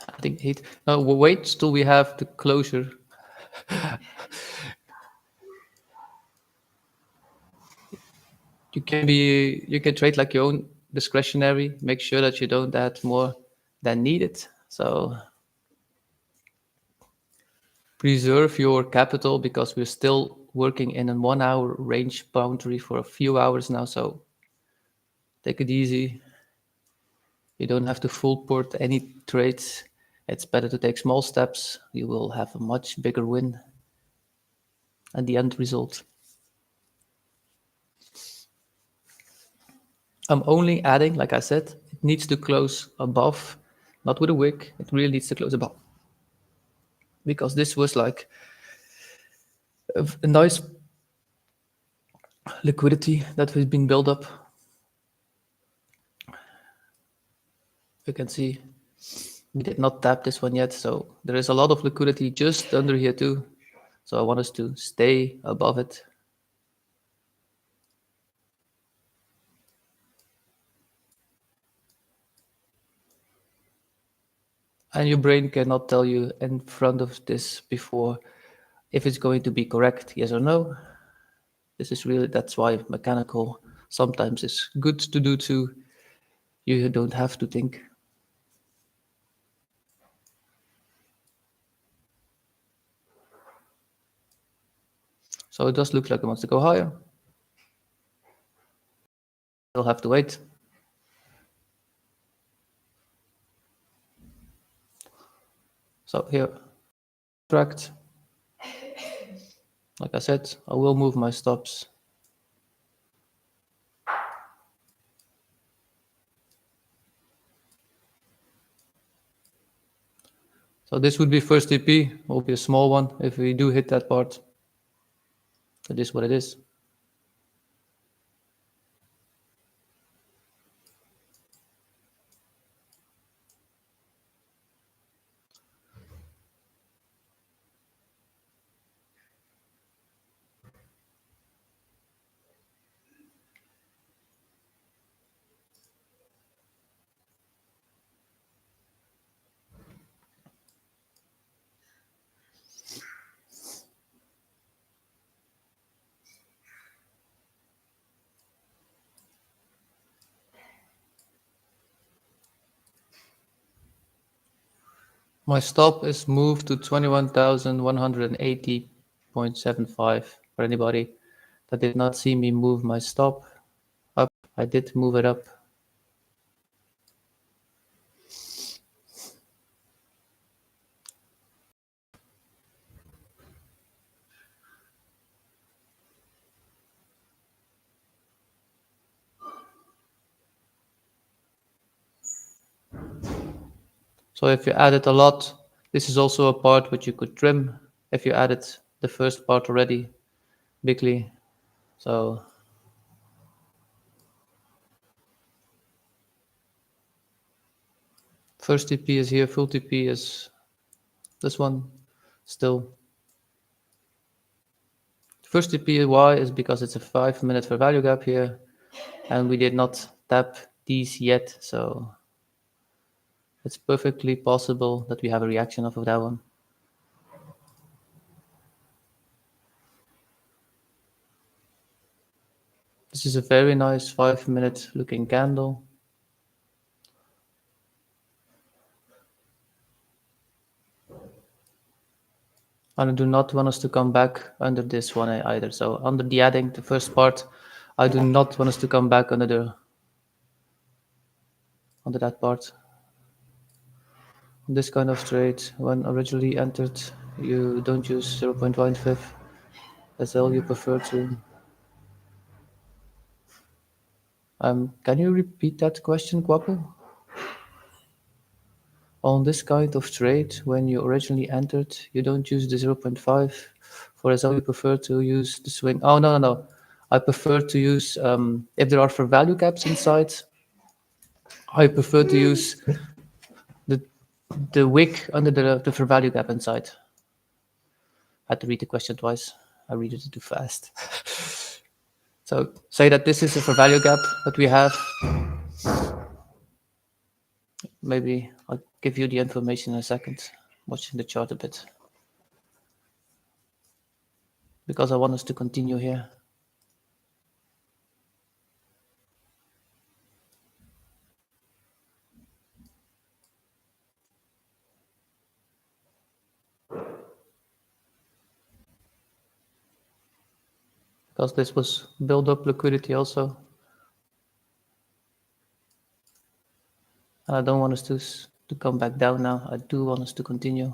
I think 8. No, we'll wait till we have the closure. You can trade like your own discretionary. Make sure that you don't add more than needed. So preserve your capital, because we're still working in a 1 hour range boundary for a few hours now. So take it easy. You don't have to full port any trades. It's better to take small steps. You will have a much bigger win at the end result. I'm only adding, like I said, it needs to close above, not with a wick. It really needs to close above, because this was like a nice liquidity that has been built up. You can see we did not tap this one yet, so there is a lot of liquidity just under here too. So I want us to stay above it. And your brain cannot tell you in front of this before if it's going to be correct, yes or no. This is really, that's why mechanical sometimes is good to do too. You don't have to think. So it does look like it wants to go higher. We'll have to wait. So here, contract. Like I said, I will move my stops. So this would be first TP, will be a small one if we do hit that part. That is what it is. My stop is moved to 21,180.75. For anybody that did not see me move my stop up, I did move it up. So if you added a lot, this is also a part which you could trim if you added the first part already bigly. So first TP is here, full TP is this one still. First TP why is because it's a 5 minute fair value gap here, and we did not tap these yet, so it's perfectly possible that we have a reaction off of that one. This is a very nice 5 minute looking candle. And I do not want us to come back under this one either. So under the adding, the first part, I do not want us to come back under that part. This kind of trade, when originally entered, you don't use 0.15 SL, you prefer to. Can you repeat that question, Quapo? On this kind of trade, when you originally entered, you don't use the 0.5 for SL, you prefer to use the swing. Oh, no. I prefer to use, if there are for value caps inside, I prefer to use the wick under the fair value gap inside. I had to read the question twice. I read it too fast. So say that this is a fair value gap that we have. Maybe I'll give you the information in a second, watching the chart a bit. Because I want us to continue here. Because this was build up liquidity also. And I don't want us to come back down now. I do want us to continue.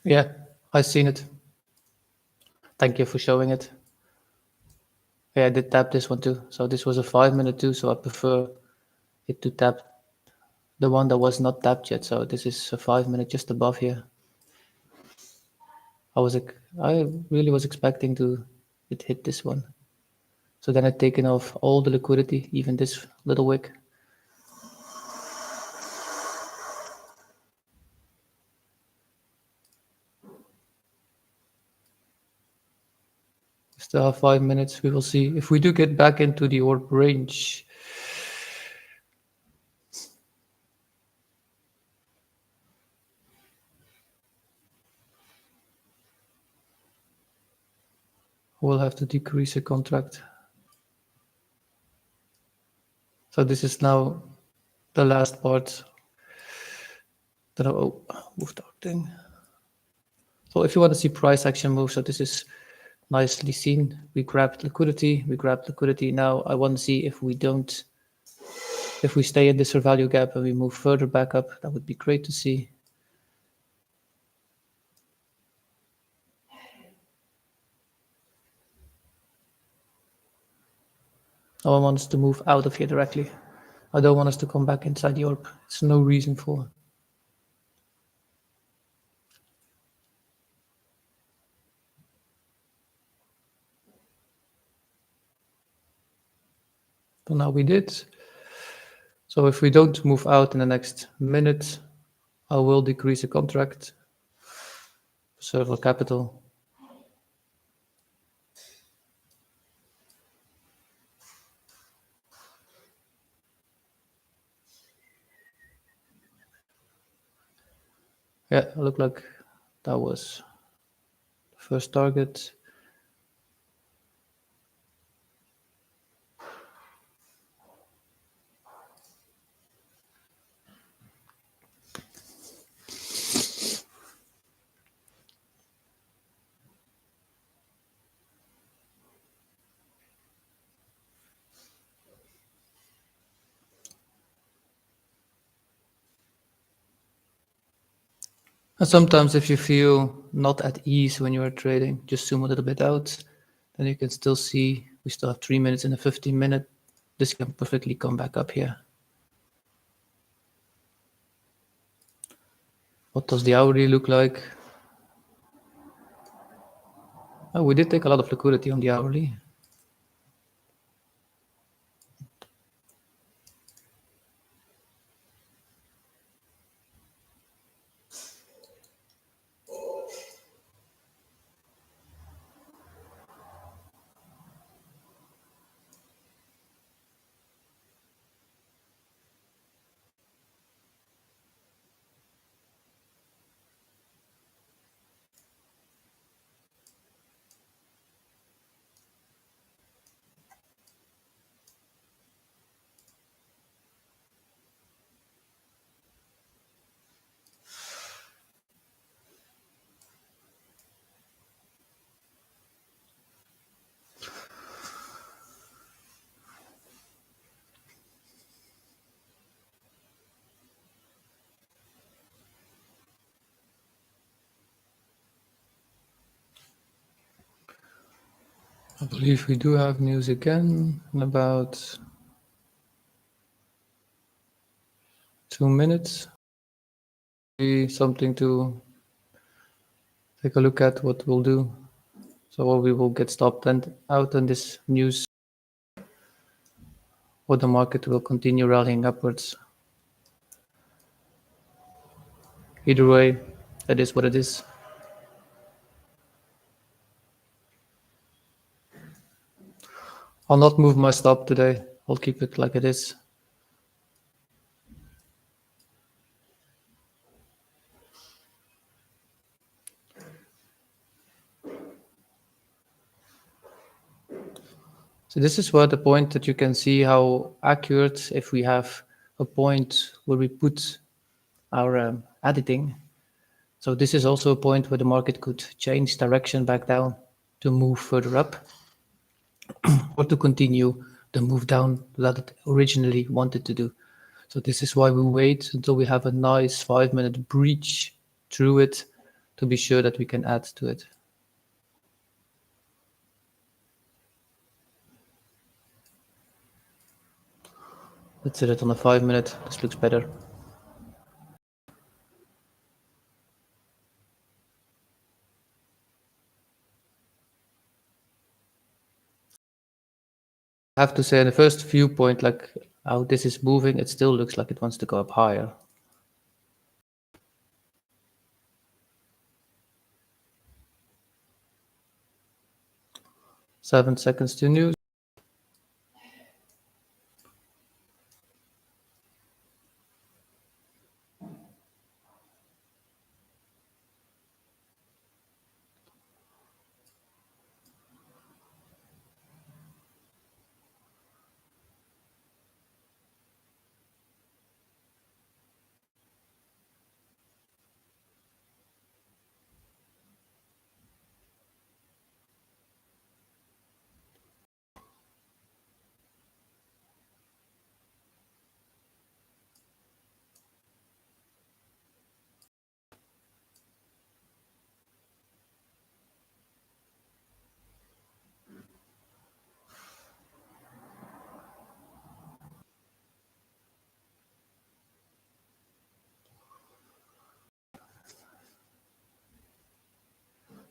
Yeah, I've seen it. Thank you for showing it. Yeah, I did tap this one too. So this was a 5 minute too, so I prefer it to tap the one that was not tapped yet. So this is a 5 minute just above here. I really was expecting it hit this one. So then I'd taken off all the liquidity, even this little wick. Still have 5 minutes. We will see if we do get back into the orb range. We'll have to decrease a contract. So this is now the last part. Oh, moved our thing. So if you want to see price action move, so this is nicely seen. We grabbed liquidity. Now I want to see if we stay in this fair value gap and we move further back up. That would be great to see. Now I want us to move out of here directly. I don't want us to come back inside the orb. There's no reason for. So now we did. So if we don't move out in the next minute, I will decrease the contract. Server capital. Yeah, it looked like that was the first target. And sometimes if you feel not at ease when you are trading, just zoom a little bit out. Then you can still see we still have 3 minutes and a 15-minute. This can perfectly come back up here. What does the hourly look like? Oh, we did take a lot of liquidity on the hourly. I believe we do have news again in about 2 minutes. Something to take a look at what we'll do. So we will get stopped and out on this news, or the market will continue rallying upwards. Either way, that is what it is. I'll not move my stop today. I'll keep it like it is. So this is where the point that you can see how accurate if we have a point where we put our editing. So this is also a point where the market could change direction back down to move further up or to continue the move down that it originally wanted to do. So this is why we wait until we have a nice 5-minute breach through it to be sure that we can add to it. Let's set it on a 5-minute. This looks better. I have to say, in the first viewpoint, like how this is moving, it still looks like it wants to go up higher. Seven seconds to news.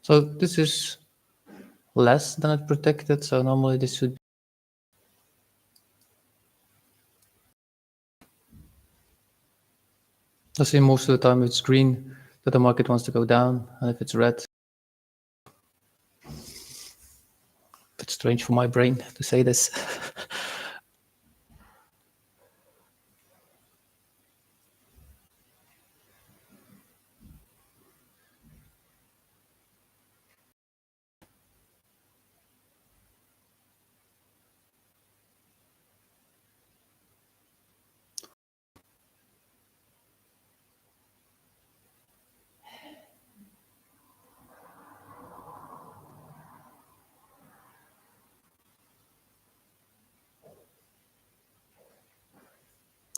So this is less than it predicted. So normally this should. I see most of the time it's green that the market wants to go down, and if it's red, it's strange for my brain to say this.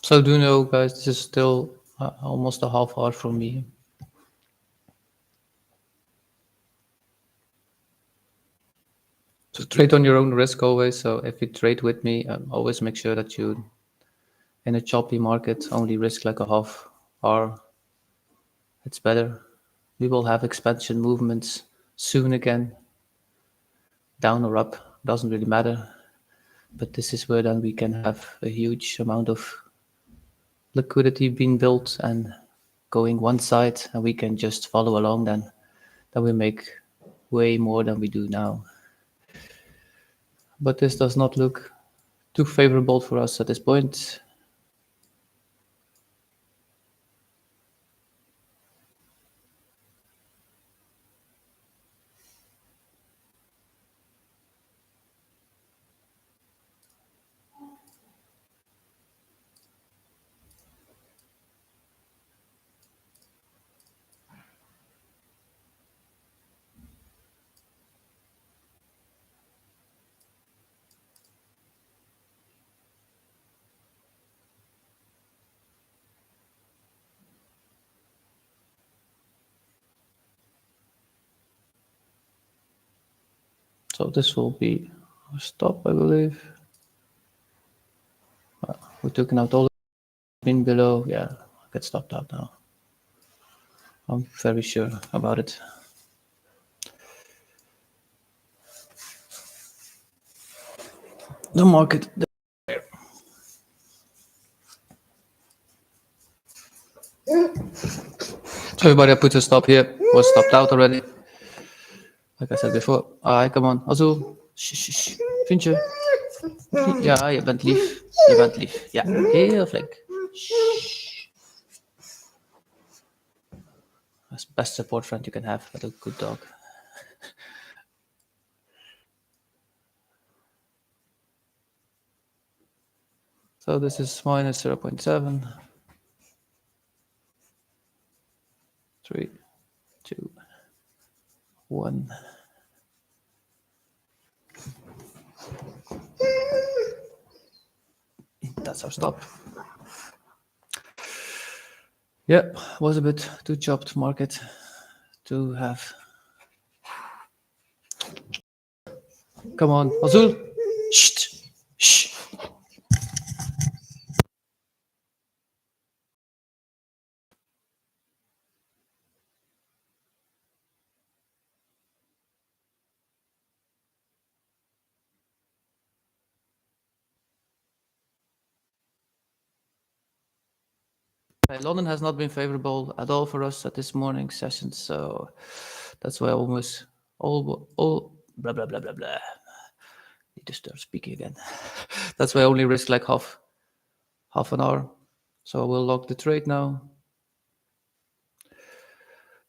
So do you know, guys, this is still almost a half hour from me. So trade on your own risk always. So if you trade with me, always make sure that you, in a choppy market, only risk like a half hour. It's better. We will have expansion movements soon again, down or up, doesn't really matter. But this is where then we can have a huge amount of liquidity being built and going one side, and we can just follow along then. Then we make way more than we do now. But this does not look too favorable for us at this point. So this will be a stop, I believe. We're taking out all the been below. Yeah, I get stopped out now. I'm very sure about it. The market. So everybody put a stop here. Was stopped out already. Like I said before. Come on. Azul. Shh. Vriendje. Ja, je bent lief. Je bent lief. Ja, heel flink. That's the best support friend you can have. What a good dog. So this is minus 0.7. 3, 2, 1. That's our stop. Yeah, was a bit too chopped market to have. Come on, Azul. Shh. London has not been favorable at all for us at this morning session, so that's why I almost all blah blah blah blah blah. Need to start speaking again. That's why I only risk like half an hour. So I will log the trade now.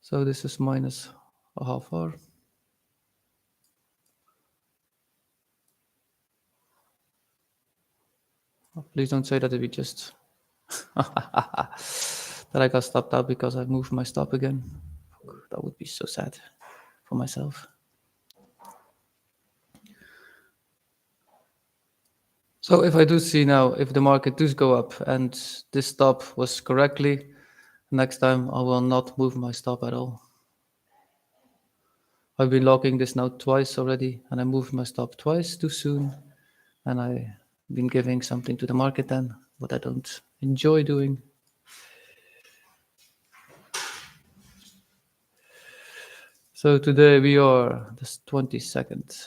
So this is minus a half hour. Oh, please don't say that we just that I got stopped out because I moved my stop again. That would be so sad for myself. So if I do see now, if the market does go up and this stop was correctly, next time I will not move my stop at all. I've been logging this now twice already, and I moved my stop twice too soon, and I've been giving something to the market then, what I don't enjoy doing. So today we are this 22nd.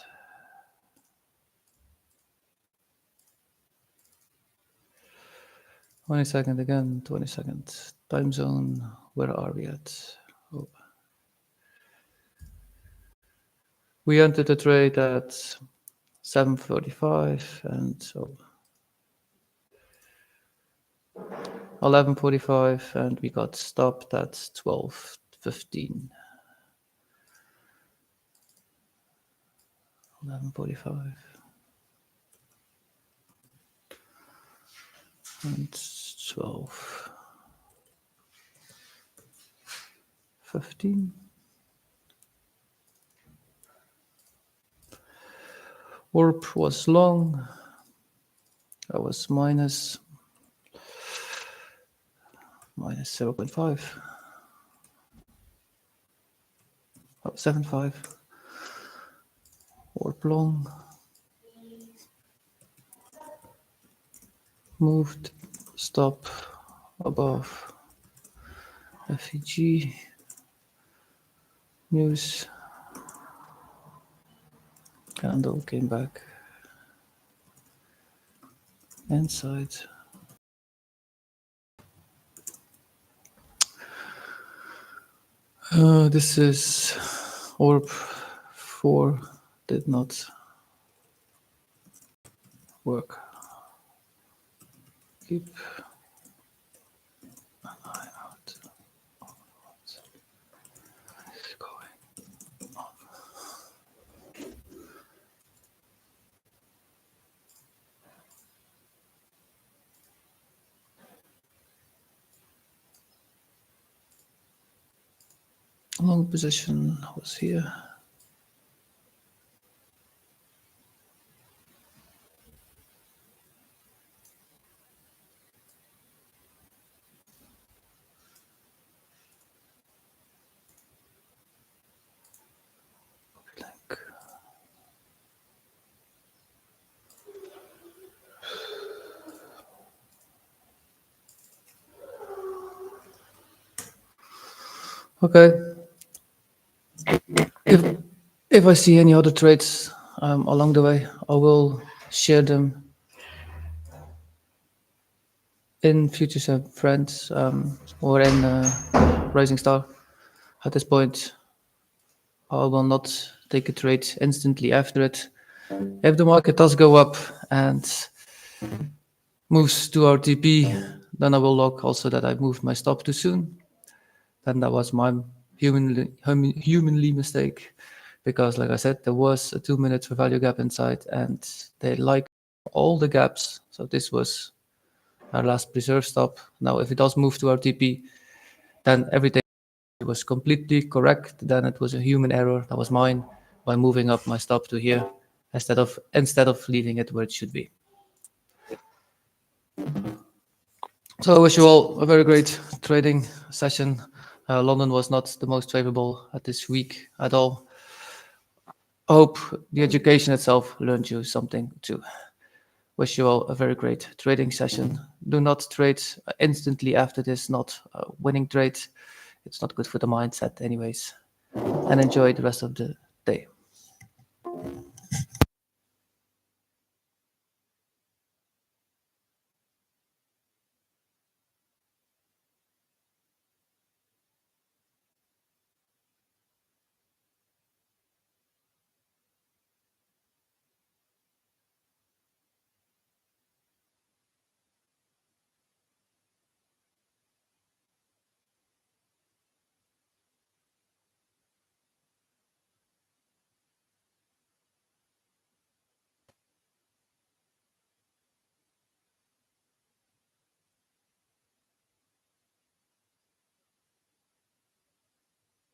'22nd again, 22nd time zone. Where are we at? Oh. We entered the trade at 7:45 and so 11:45, and we got stopped at 12:15. 11:45 and 12:15. Orb was long. That was minus 0.5. Oh, 7.5. Orb long. Moved. Stop above FEG. News. Candle came back inside. This is orb 4 did not work. Keep an eye out. What's going on? Long position was here. Link. Okay. If I see any other trades along the way, I will share them in Futures and Friends or in Rising Star. At this point, I will not take a trade instantly after it. If the market does go up and moves to our TP, then I will log also that I moved my stop too soon. Then that was my humanly mistake, because like I said, there was a 2 minutes for value gap inside and they like all the gaps. So this was our last preserve stop. Now, if it does move to our TP, then everything was completely correct. Then it was a human error. That was mine by moving up my stop to here instead of leaving it where it should be. So I wish you all a very great trading session. London was not the most favorable at this week at all. I hope the education itself learned you something too. Wish you all a very great trading session. Do not trade instantly after this, not a winning trade. It's not good for the mindset anyways. And enjoy the rest of the day.